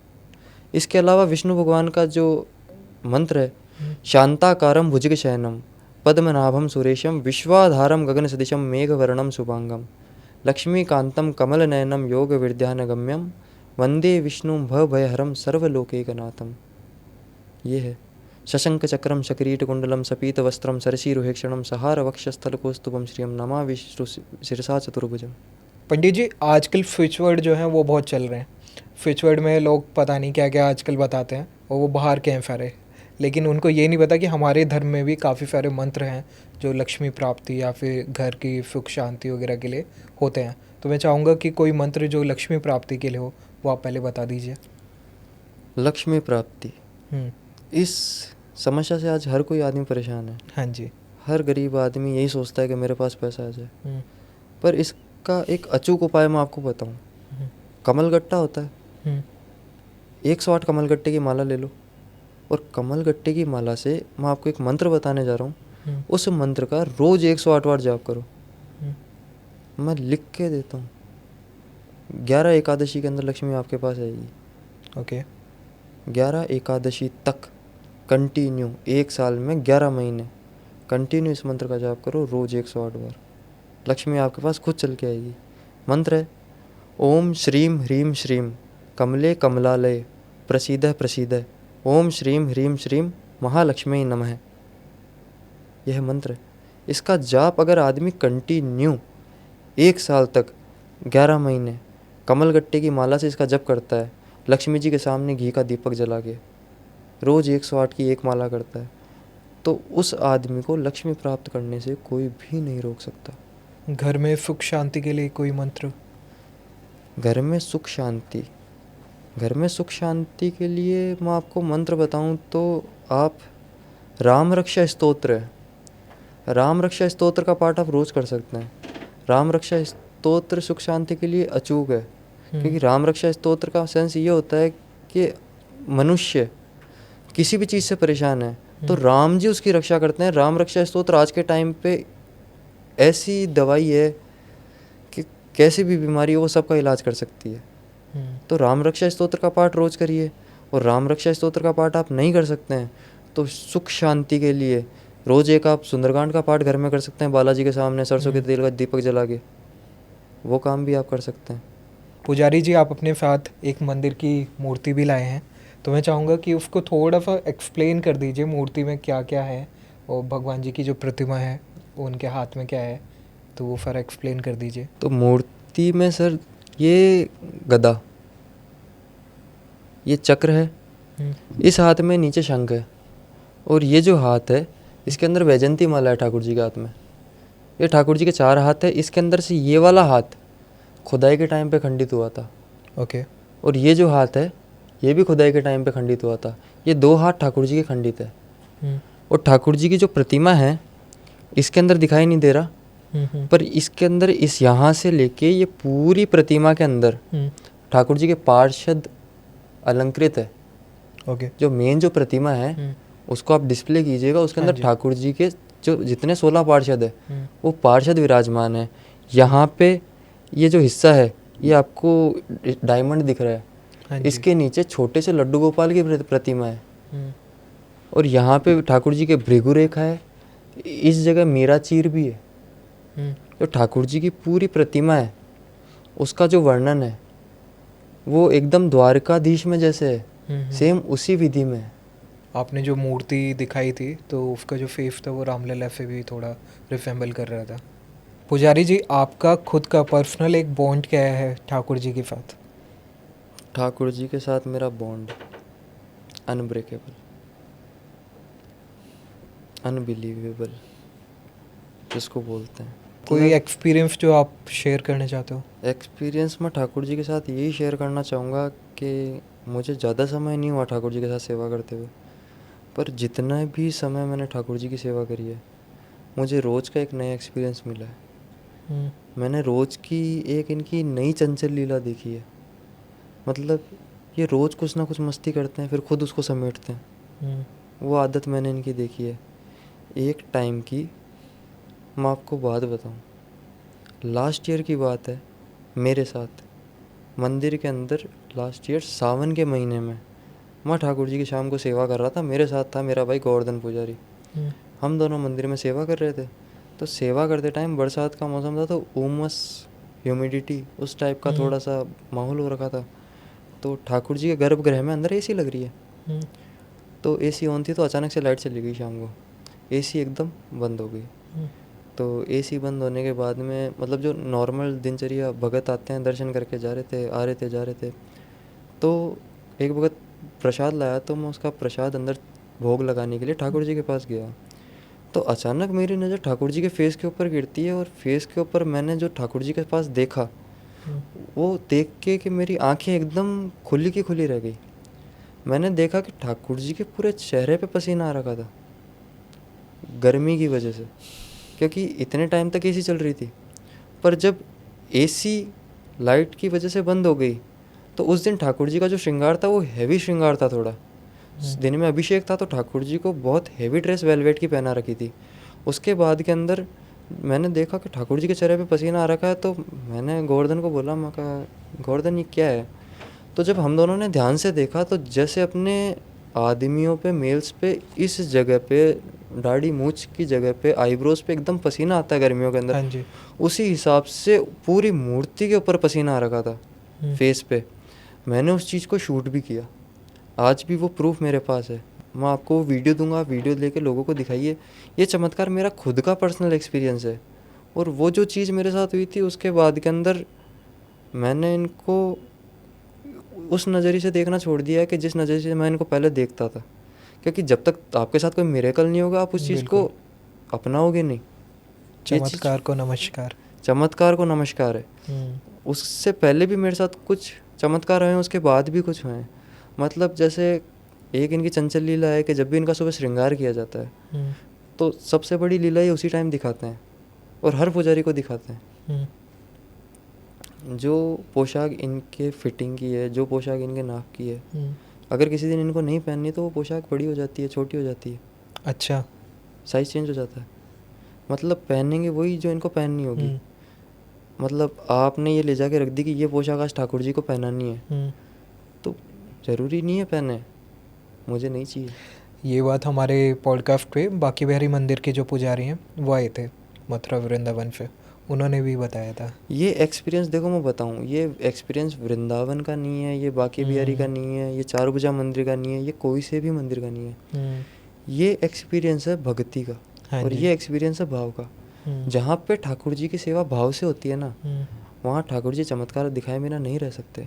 इसके अलावा विष्णु भगवान का जो मंत्र है, शांताकारम भुजग शयनम पद्मनाभम सुरेशम विश्वाधारम गगन सदिशम मेघवर्णम शुभांगम लक्ष्मीकांतम कमल नयनम योग विद्यानगम्यम वंदे विष्णु भयहरम सर्वलोकैकनाथम। ये है शशंक चक्रम शक्रीट कुंडलम सपीत वस्त्रम सरसीरुहेक्षणम सहार वक्षस्थल कौस्तुभम श्रियम नमा विष्णु शिरसा चतुर्भुजम। पंडित जी, आजकल स्विच वर्ड जो हैं वो बहुत चल रहे हैं। स्विच वर्ड में लोग पता नहीं क्या क्या आजकल बताते हैं, और वो बाहर के हैं सारे, लेकिन उनको ये नहीं पता कि हमारे धर्म में भी काफ़ी सारे मंत्र हैं जो लक्ष्मी प्राप्ति या फिर घर की सुख शांति वगैरह के लिए होते हैं। तो मैं चाहूँगा कि कोई मंत्र जो लक्ष्मी प्राप्ति के लिए हो वो आप पहले बता दीजिए। लक्ष्मी प्राप्ति, इस समस्या से आज हर कोई आदमी परेशान है। हाँ जी। हर गरीब आदमी यही सोचता है कि मेरे पास पैसा आ जाए। पर इसका एक अचूक उपाय मैं आपको बताऊं। कमलगट्टा होता है, 108 कमलगट्टे की माला ले लो, और कमलगट्टे की माला से मैं आपको एक मंत्र बताने जा रहा हूँ। उस मंत्र का रोज 108 बार जाप करो। मैं लिख के देता हूँ। 11 एकादशी के अंदर लक्ष्मी आपके पास आएगी। ओके। 11 एकादशी तक कंटिन्यू, 1 साल में 11 महीने कंटिन्यू इस मंत्र का जाप करो रोज 108 बार। लक्ष्मी आपके पास खुद चल के आएगी। मंत्र है ओम श्रीम ह्रीम श्रीम कमले कमलालय प्रसीद प्रसीद ओम श्रीम ह्रीम श्रीम महालक्ष्मी नमः। यह मंत्र है। इसका जाप अगर आदमी कंटिन्यू 1 साल तक 11 महीने कमलगट्टे की माला से इसका जप करता है, लक्ष्मी जी के सामने घी का दीपक जला के रोज 108 की एक माला करता है, तो उस आदमी को लक्ष्मी प्राप्त करने से कोई भी नहीं रोक सकता। घर में सुख शांति के लिए कोई मंत्र? घर में सुख शांति, घर में सुख शांति के लिए मैं आपको मंत्र बताऊं तो आप राम रक्षा स्तोत्र है, राम रक्षा स्तोत्र का पाठ आप रोज़ कर सकते हैं। राम रक्षा स्तोत्र सुख शांति के लिए अचूक है, क्योंकि राम रक्षा स्तोत्र का सेंस ये होता है कि मनुष्य किसी भी चीज़ से परेशान है तो राम जी उसकी रक्षा करते हैं। राम रक्षा स्तोत्र आज के टाइम पे ऐसी दवाई है कि कैसी भी बीमारी हो वो सबका इलाज कर सकती है। तो राम रक्षा स्तोत्र का पाठ रोज़ करिए, और राम रक्षा स्तोत्र का पाठ आप नहीं कर सकते हैं तो सुख शांति के लिए रोज़ एक आप सुंदरकांड का पाठ घर में कर सकते हैं, बालाजी के सामने सरसों के तेल का दीपक जला के, वो काम भी आप कर सकते हैं। पुजारी जी, आप अपने साथ एक मंदिर की मूर्ति भी लाए हैं, तो मैं चाहूँगा कि उसको थोड़ा सा एक्सप्लेन कर दीजिए। मूर्ति में क्या क्या है, और भगवान जी की जो प्रतिमा है उनके हाथ में क्या है, तो वो सारा एक्सप्लेन कर दीजिए। तो मूर्ति में सर ये गदा, ये चक्र है, इस हाथ में नीचे शंख है, और ये जो हाथ है इसके अंदर वैजंती माला है ठाकुर जी के हाथ में। ये ठाकुर जी के 4 हाथ है, इसके अंदर से ये वाला हाथ खुदाई के टाइम पे खंडित हुआ था। ओके। और ये जो हाथ है ये भी खुदाई के टाइम पे खंडित हुआ था। ये 2 हाथ ठाकुर जी के खंडित है। और ठाकुर जी की जो प्रतिमा है इसके अंदर दिखाई नहीं दे रहा, पर इसके अंदर इस यहाँ से लेके ये पूरी प्रतिमा के अंदर ठाकुर जी के पार्षद अलंकृत है। ओके। जो मेन जो प्रतिमा है उसको आप डिस्प्ले कीजिएगा, उसके हाँ अंदर जी। ठाकुर जी के जो जितने 16 पार्षद है हम्म, वो पार्षद विराजमान है। यहाँ पे ये जो हिस्सा है ये आपको डायमंड दिख रहा है, हाँ जी। इसके नीचे छोटे से लड्डू गोपाल की प्रतिमा है, हम्म, और यहाँ पे ठाकुर जी के भृगु रेखा है, इस जगह मीरा चीर भी है। हम्म, जो ठाकुर जी की पूरी प्रतिमा है उसका जो वर्णन है वो एकदम द्वारकाधीश में जैसे है, सेम उसी विधि में है। आपने जो मूर्ति दिखाई थी तो उसका जो फेस था वो रामलला से भी थोड़ा रिसेंबल कर रहा था। पुजारी जी, आपका खुद का पर्सनल एक बॉन्ड क्या है ठाकुर जी के साथ? ठाकुर जी के साथ मेरा बॉन्ड अनब्रेकेबल, अनबिलीवेबल जिसको बोलते हैं। कोई एक्सपीरियंस जो आप शेयर करना चाहते हो? एक्सपीरियंस मैं ठाकुर जी के साथ यही शेयर करना चाहूँगा कि मुझे ज़्यादा समय नहीं हुआ ठाकुर जी के साथ सेवा करते हुए, पर जितना भी समय मैंने ठाकुर जी की सेवा करी है मुझे रोज़ का एक नया एक्सपीरियंस मिला है। हम्म, मैंने रोज़ की एक इनकी नई चंचल लीला देखी है। मतलब ये रोज़ कुछ ना कुछ मस्ती करते हैं फिर खुद उसको समेटते हैं, हम्म, वो आदत मैंने इनकी देखी है। एक टाइम की मैं आपको बात बताऊं, लास्ट ईयर की बात है, मेरे साथ मंदिर के अंदर लास्ट ईयर सावन के महीने में मैं ठाकुर जी की शाम को सेवा कर रहा था। मेरे साथ था मेरा भाई गोवर्धन पुजारी, हम्म, हम दोनों मंदिर में सेवा कर रहे थे। तो सेवा करते टाइम बरसात का मौसम था, तो उमस, ह्यूमिडिटी उस टाइप का थोड़ा सा माहौल हो रखा था। तो ठाकुर जी के गर्भगृह में अंदर एसी लग रही है, हम्म, तो एसी ऑन थी, तो अचानक से लाइट चली गई शाम को, एसी एकदम बंद हो गई। हम्म, तो एसी बंद होने के बाद में मतलब जो नॉर्मल दिनचर्या भगत आते हैं दर्शन करके जा रहे थे, आ रहे थे, जा रहे थे, तो एक भगत प्रसाद लाया, तो मैं उसका प्रसाद अंदर भोग लगाने के लिए ठाकुर जी के पास गया। तो अचानक मेरी नज़र ठाकुर जी के फेस के ऊपर गिरती है, और फेस के ऊपर मैंने जो ठाकुर जी के पास देखा वो देख के कि मेरी आंखें एकदम खुली की खुली रह गई। मैंने देखा कि ठाकुर जी के पूरे चेहरे पे पसीना आ रखा था गर्मी की वजह से, क्योंकि इतने टाइम तक एसी चल रही थी। पर जब एसी लाइट की वजह से बंद हो गई तो उस दिन ठाकुर जी का जो श्रृंगार था वो हैवी श्रृंगार था थोड़ा। दिन में अभिषेक था, तो ठाकुर जी को बहुत हैवी ड्रेस वेलवेट की पहना रखी थी। उसके बाद के अंदर मैंने देखा कि ठाकुर जी के चेहरे पे पसीना आ रखा है, तो मैंने गोवर्धन को बोला, मैं कहा गोवर्धन ये क्या है? तो जब हम दोनों ने ध्यान से देखा तो जैसे अपने आदमियों पे, मेल्स पे, इस जगह पे दाढ़ी मूछ की जगह पे, आईब्रोज पे एकदम पसीना आता है गर्मियों के अंदर, हाँ जी। उसी हिसाब से पूरी मूर्ति के ऊपर पसीना आ रखा था फेस पे। मैंने उस चीज़ को शूट भी किया, आज भी वो प्रूफ मेरे पास है। मैं आपको वीडियो दूंगा, आप वीडियो लेके लोगों को दिखाइए। ये चमत्कार मेरा खुद का पर्सनल एक्सपीरियंस है, और वो जो चीज़ मेरे साथ हुई थी उसके बाद के अंदर मैंने इनको उस नज़रिए से देखना छोड़ दिया है कि जिस नज़रिए से मैं इनको पहले देखता था। क्योंकि जब तक आपके साथ कोई मिरेकल नहीं होगा आप उस चीज़ को अपनाओगे नहीं। ये चीज़ चमत्कार को नमस्कार। चमत्कार को नमस्कार है। उससे पहले भी मेरे साथ कुछ चमत्कार हुए हैं, उसके बाद भी कुछ हुए हैं। मतलब जैसे एक इनकी चंचल लीला है कि जब भी इनका सुबह श्रृंगार किया जाता है तो सबसे बड़ी लीला ये उसी टाइम दिखाते हैं, और हर पुजारी को दिखाते हैं। जो पोशाक इनके फिटिंग की है, जो पोशाक इनके नाप की है, अगर किसी दिन इनको नहीं पहननी तो वो पोशाक बड़ी हो जाती है, छोटी हो जाती है। अच्छा। साइज़ चेंज हो जाता है। मतलब पहनेंगे वही जो इनको पहननी होगी। मतलब आपने ये ले जाके रख दी कि ये पोशाक आज ठाकुर जी को पहनानी है, तो ज़रूरी नहीं है पहने, मुझे नहीं चाहिए। ये बात हमारे पॉडकास्ट पे बाकी बिहारी मंदिर के जो पुजारी हैं वो आए थे मथुरा वृंदावन से, उन्होंने भी बताया था। ये एक्सपीरियंस देखो मैं बताऊँ, ये एक्सपीरियंस वृंदावन का नहीं है, ये बाकी बिहारी का नहीं है, ये चारभुजा मंदिर का नहीं है, ये कोई से भी मंदिर का नहीं है। ये एक्सपीरियंस है भक्ति का, और ये एक्सपीरियंस है भाव का। जहाँ पे ठाकुर जी की सेवा भाव से होती है ना, वहाँ ठाकुर जी चमत्कार दिखाए बिना नहीं रह सकते।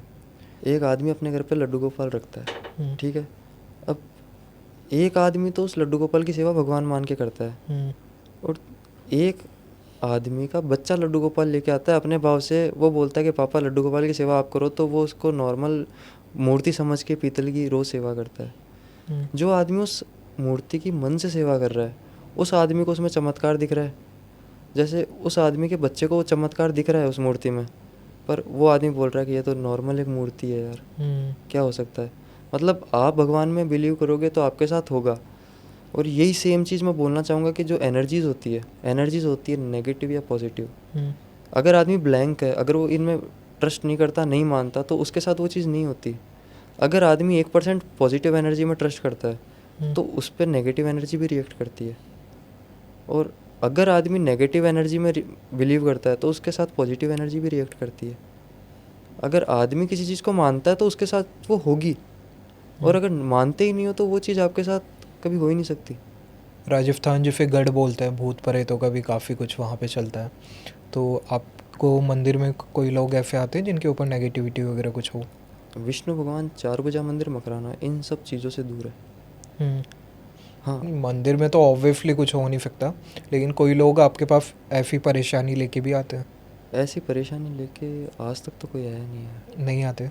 एक आदमी अपने घर पे लड्डू गोपाल रखता है, ठीक है। अब एक आदमी तो उस लड्डू गोपाल की सेवा भगवान मान के करता है, और एक आदमी का बच्चा लड्डू गोपाल लेके आता है अपने भाव से, वो बोलता है कि पापा लड्डू गोपाल की सेवा आप करो, तो वो उसको नॉर्मल मूर्ति समझ के पीतल की रोज़ सेवा करता है। जो आदमी उस मूर्ति की मन से सेवा कर रहा है उस आदमी को उसमें चमत्कार दिख रहा है। जैसे उस आदमी के बच्चे को वो चमत्कार दिख रहा है उस मूर्ति में, पर वो आदमी बोल रहा है कि ये तो नॉर्मल एक मूर्ति है यार, क्या हो सकता है। मतलब आप भगवान में बिलीव करोगे तो आपके साथ होगा, और यही सेम चीज़ मैं बोलना चाहूँगा कि जो एनर्जीज़ होती है नेगेटिव या पॉजिटिव, अगर आदमी ब्लैंक है, अगर वो इनमें ट्रस्ट नहीं करता, नहीं मानता, तो उसके साथ वो चीज़ नहीं होती। अगर आदमी 1% पॉजिटिव एनर्जी में ट्रस्ट करता है तो उस पर नेगेटिव एनर्जी भी रिएक्ट करती है। और अगर आदमी नेगेटिव एनर्जी में बिलीव करता है तो उसके साथ पॉजिटिव एनर्जी भी रिएक्ट करती है। अगर आदमी किसी चीज़ को मानता है तो उसके साथ वो होगी, और अगर मानते ही नहीं हो तो वो चीज़ आपके साथ कभी हो ही नहीं सकती। राजस्थान जिसे गढ़ बोलते हैं, भूत प्रेतों का भी काफ़ी कुछ वहाँ पे चलता है। तो आपको मंदिर में कोई लोग ऐसे आते हैं जिनके ऊपर नेगेटिविटी वगैरह कुछ हो? विष्णु भगवान, चार भुजा मंदिर, मकराना, इन सब चीज़ों से दूर है। हम्म, हाँ, मंदिर में तो ऑब्वियसली कुछ हो नहीं सकता, लेकिन कोई लोग आपके पास ऐसी परेशानी लेके भी आते हैं? ऐसी परेशानी लेके आज तक तो कोई आया नहीं है। नहीं आते?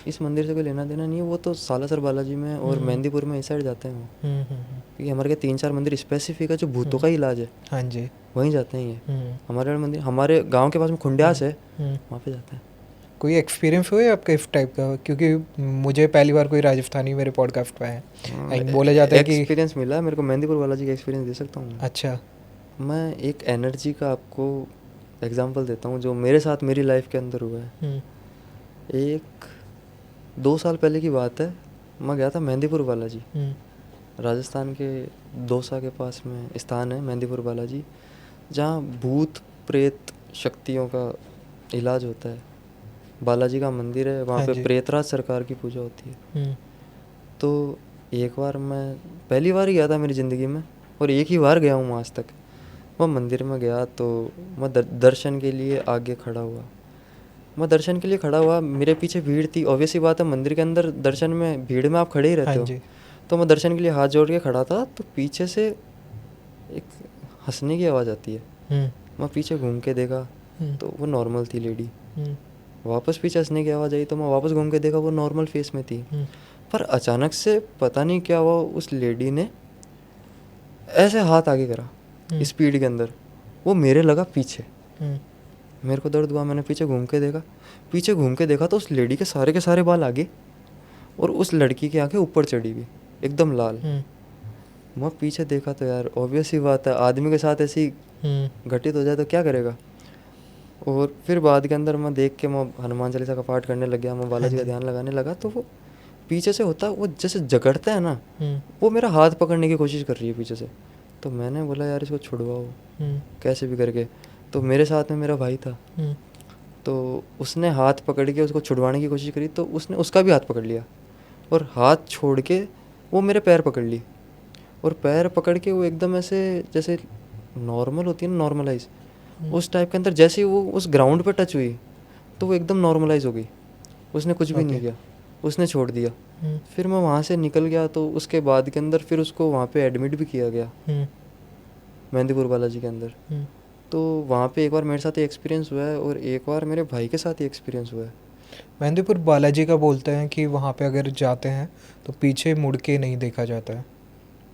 इस मंदिर से कोई लेना देना नहीं है, वो तो सालासर बालाजी में और मेहंदीपुर में इस साइड जाते हैं वो। क्योंकि हमारे के 3-4 मंदिर स्पेसिफिक है जो भूतों का इलाज है, हाँ जी। वहीं जाते हैं ये। हमारे मंदिर, हमारे गांव के पास में खुंड्यास है, वहाँ पे जाते हैं। कोई एक्सपीरियंस हुआ है आपका इस टाइप का? क्योंकि मुझे पहली बार कोई राजस्थानी मेरे पॉडकास्ट पे है, एंड बोला जाता है कि एक्सपीरियंस मिला है मेरे को, मेहंदीपुर बालाजी का एक्सपीरियंस दे सकता हूँ मैं। अच्छा। मैं एक एनर्जी का आपको एग्जांपल देता हूँ जो मेरे साथ मेरी लाइफ के अंदर हुआ है। एक 2 साल पहले की बात है, मैं गया था मेहंदीपुर बालाजी, राजस्थान के दौसा के पास में स्थान है मेहंदीपुर बालाजी, जहाँ भूत प्रेत शक्तियों का इलाज होता है। बालाजी का मंदिर है, वहाँ हाँ पे जी। प्रेतराज सरकार की पूजा होती है। तो एक बार, मैं पहली बार ही गया था मेरी ज़िंदगी में, और एक ही बार गया हूँ आज तक। मैं मंदिर में गया तो मैं दर्शन के लिए आगे खड़ा हुआ। मैं दर्शन के लिए खड़ा हुआ, मेरे पीछे भीड़ थी। ऑब्वियसली बात है, मंदिर के अंदर दर्शन में भीड़ में आप खड़े ही रहते हाँ हो। जी। तो मैं दर्शन के लिए हाथ जोड़ के खड़ा था, तो पीछे से एक हंसने की आवाज़ आती है। मैं पीछे घूम के देखा तो वो नॉर्मल थी लेडी। वापस पीछे हंसने की आवाज़ आई तो मैं वापस घूम के देखा, वो नॉर्मल फेस में थी। पर अचानक से पता नहीं क्या हुआ, उस लेडी ने ऐसे हाथ आगे करा स्पीड के अंदर, वो मेरे लगा पीछे। मेरे को दर्द हुआ, मैंने पीछे घूम के देखा तो उस लेडी के सारे बाल आगे, और उस लड़की की आंखें ऊपर चढ़ी हुई, एकदम लाल। मैं पीछे देखा तो यार ऑब्वियस ही बात है, आदमी के साथ ऐसी घटित हो जाए तो क्या करेगा। और फिर बाद के अंदर मैं देख के मैं हनुमान चालीसा का पाठ करने लग गया, मैं बालाजी का ध्यान लगाने लगा। तो वो पीछे से होता, वो जैसे जकड़ता है ना, वो मेरा हाथ पकड़ने की कोशिश कर रही है पीछे से। तो मैंने बोला यार इसको छुड़वाओ कैसे भी करके। तो मेरे साथ में मेरा भाई था, तो उसने हाथ पकड़ के उसको छुड़वाने की कोशिश करी, तो उसने उसका भी हाथ पकड़ लिया, और हाथ छोड़ के वो मेरे पैर पकड़ ली। और पैर पकड़ के वो एकदम ऐसे जैसे नॉर्मल होती है ना, नॉर्मलाइज, उस टाइप के अंदर। जैसे ही वो उस ग्राउंड पे टच हुई तो वो एकदम नॉर्मलाइज हो गई। उसने कुछ भी नहीं किया, उसने छोड़ दिया। फिर मैं वहाँ से निकल गया, तो उसके बाद के अंदर फिर उसको वहाँ पे एडमिट भी किया गया मेहंदीपुर बालाजी के अंदर। तो वहाँ पे एक बार मेरे साथ ये एक्सपीरियंस हुआ है, और एक बार मेरे भाई के साथ ये एक्सपीरियंस हुआ है। मेहंदीपुर बालाजी का बोलते हैं कि वहाँ पे अगर जाते हैं तो पीछे मुड़ के नहीं देखा जाता है,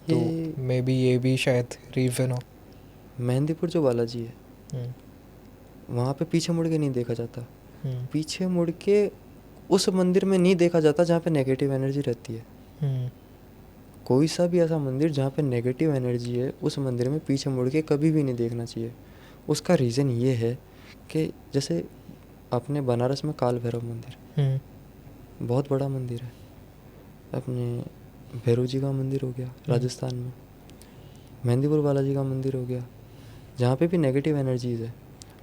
तो मे बी ये भी शायद रीज़न हो। मेहंदीपुर जो बालाजी है वहाँ पे पीछे मुड़ के नहीं देखा जाता। पीछे मुड़ के उस मंदिर में नहीं देखा जाता जहाँ पे नेगेटिव एनर्जी रहती है। कोई सा भी ऐसा मंदिर जहाँ पे नेगेटिव एनर्जी है, उस मंदिर में पीछे मुड़ के कभी भी नहीं देखना चाहिए। उसका रीज़न ये है कि जैसे अपने बनारस में काल भैरव मंदिर बहुत बड़ा मंदिर है, अपने भैरव जी का मंदिर हो गया राजस्थान में, मेहंदीपुर बालाजी का मंदिर हो गया, जहाँ पे भी नेगेटिव एनर्जीज़ है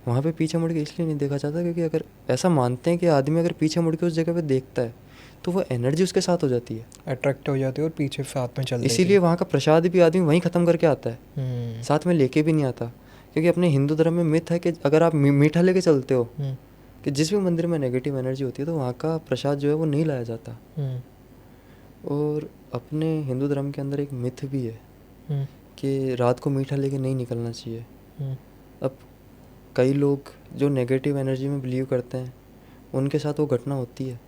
वहाँ पे पीछे मुड़ के इसलिए नहीं देखा जाता क्योंकि अगर ऐसा मानते हैं कि आदमी अगर पीछे मुड़ के उस जगह पे देखता है तो वो एनर्जी उसके साथ हो जाती है, अट्रैक्ट हो जाती है और पीछे साथ में चल देती है। इसीलिए वहाँ का प्रसाद भी आदमी वहीं ख़त्म करके आता है, साथ में लेके भी नहीं आता। क्योंकि अपने हिंदू धर्म में मिथ है कि अगर आप मीठा लेके चलते हो, कि जिस भी मंदिर में नेगेटिव एनर्जी होती है तो वहाँ का प्रसाद जो है वो नहीं लाया जाता। और अपने हिंदू धर्म के अंदर एक मिथ भी है कि रात को मीठा लेके नहीं निकलना चाहिए। अब कई लोग जो नेगेटिव एनर्जी में बिलीव करते हैं उनके साथ वो घटना होती है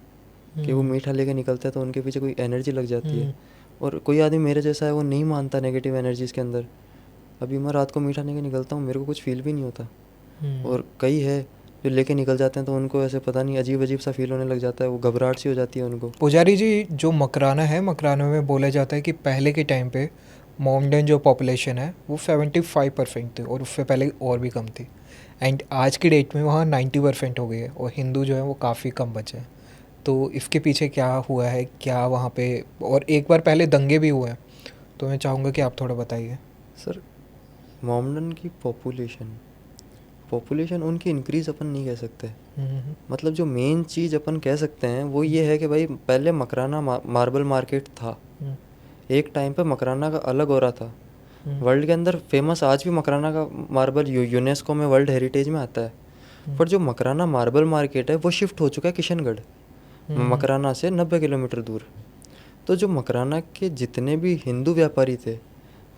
कि वो मीठा लेके निकलते हैं तो उनके पीछे कोई एनर्जी लग जाती है। और कोई आदमी मेरे जैसा है, वो नहीं मानता नेगेटिव एनर्जीज़ के अंदर। अभी मैं रात को मीठा लेके निकलता हूँ, मेरे को कुछ फील भी नहीं होता। और कई है जो लेके निकल जाते हैं तो उनको ऐसे पता नहीं अजीब अजीब सा फील होने लग जाता है, वो घबराहट सी हो जाती है उनको। पुजारी जी, जो मकराना है, मकराना में बोला जाता है कि पहले के टाइम पे मोमडन जो पॉपुलेशन है वो 75% थी और उससे पहले और भी कम थी, एंड आज की डेट में वहाँ 90% हो गई है और हिंदू जो है वो काफ़ी कम बचे हैं। तो इसके पीछे क्या हुआ है, क्या वहाँ पे, और एक बार पहले दंगे भी हुए हैं, तो मैं चाहूँगा कि आप थोड़ा बताइए। सर मोमडन की पॉपुलेशन उनकी इंक्रीज़ अपन नहीं कह सकते। मतलब जो मेन चीज़ अपन कह सकते हैं वो ये है कि भाई पहले मकराना मार्बल मार्केट था। एक टाइम पे मकराना का अलग हो रहा था। वर्ल्ड के अंदर फेमस आज भी मकराना का मार्बल यूनेस्को में वर्ल्ड हेरिटेज में आता है। पर जो मकराना मार्बल मार्केट है वो शिफ्ट हो चुका है किशनगढ़, मकराना से 90 किलोमीटर दूर। तो जो मकराना के जितने भी हिंदू व्यापारी थे,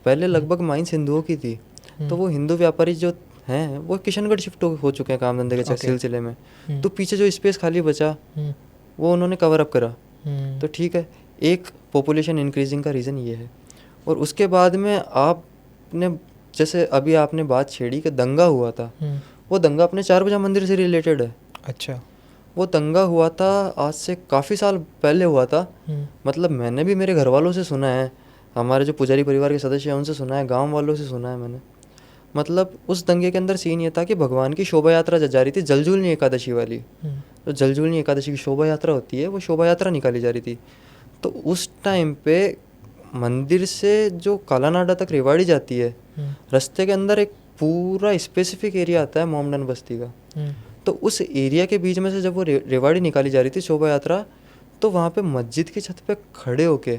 पहले लगभग माइंस हिंदुओं की थी, तो वो हिंदू व्यापारी जो हैं वो किशनगढ़ शिफ्ट हो चुके हैं काम धंधे के सिलसिले में। तो पीछे जो स्पेस खाली बचा वो उन्होंने कवर अप करा। तो ठीक है, एक पॉपुलेशन इंक्रीजिंग का रीज़न ये है। और उसके बाद में आपने जैसे अभी आपने बात छेड़ी कि दंगा हुआ था, वो दंगा अपने 4 बजा मंदिर से रिलेटेड है। अच्छा। वो दंगा हुआ था आज से काफ़ी साल पहले हुआ था। मतलब मैंने भी मेरे घर वालों से सुना है, हमारे जो पुजारी परिवार के सदस्य हैं उनसे सुना है, गांव वालों से सुना है मैंने। मतलब उस दंगे के अंदर सीन ये था कि भगवान की शोभा यात्रा जा रही थी, जलजूलनी एकादशी वाली। तो जलजूलनी एकादशी की शोभा यात्रा होती है, वो शोभा यात्रा निकाली जा रही थी। तो उस टाइम पे मंदिर से जो कालानाडा तक रेवाड़ी जाती है, रास्ते के अंदर एक पूरा स्पेसिफिक एरिया आता है मोमडन बस्ती का। तो उस एरिया के बीच में से जब वो रेवाड़ी निकाली जा रही थी शोभा यात्रा, तो वहाँ पे मस्जिद की छत पे खड़े होके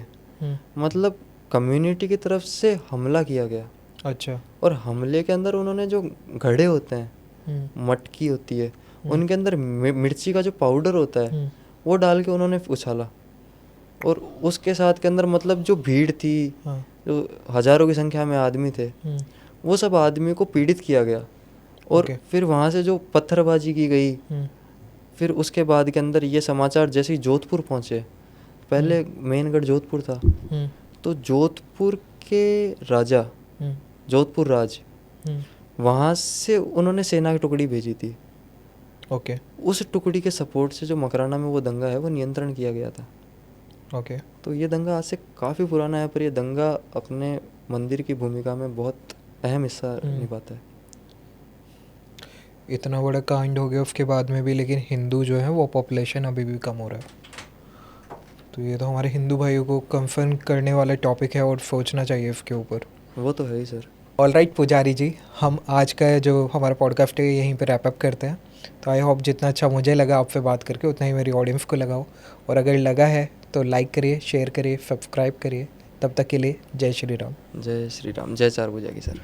मतलब कम्युनिटी की तरफ से हमला किया गया। अच्छा। और हमले के अंदर उन्होंने जो घड़े होते हैं, मटकी होती है, उनके अंदर मिर्ची का जो पाउडर होता है वो डाल के उन्होंने उछाला। और उसके साथ के अंदर मतलब जो भीड़ थी, जो हज़ारों की संख्या में आदमी थे, वो सब आदमी को पीड़ित किया गया। और फिर वहाँ से जो पत्थरबाजी की गई, फिर उसके बाद के अंदर ये समाचार जैसे ही जोधपुर पहुँचे, पहले मेनगढ़ जोधपुर था, तो जोधपुर के राजा, जोधपुर राज, वहाँ से उन्होंने सेना की टुकड़ी भेजी थी। ओके। उस टुकड़ी के सपोर्ट से जो मकराना में वो दंगा है वो नियंत्रण किया गया था। ओके। तो ये दंगा आज से काफ़ी पुराना है, पर ये दंगा अपने मंदिर की भूमिका में बहुत अहम हिस्सा निभाता है। इतना बड़ा कांड हो गया उसके बाद में भी, लेकिन हिंदू जो है वो पॉपुलेशन अभी भी कम हो रहा है। तो ये तो हमारे हिंदू भाइयों को कंसर्न करने वाला टॉपिक है और सोचना चाहिए इसके ऊपर। वो तो है ही सर। ऑलराइट पुजारी जी, हम आज का जो हमारा पॉडकास्ट है यहीं पे रैप अप करते हैं। तो आई होप जितना अच्छा मुझे लगा आपसे बात करके उतना ही मेरी ऑडियंस को लगाओ, और अगर लगा है तो लाइक करिए, शेयर करिए, सब्सक्राइब करिए। तब तक के लिए जय श्री राम। जय श्री राम, जय चार भुजा की सर।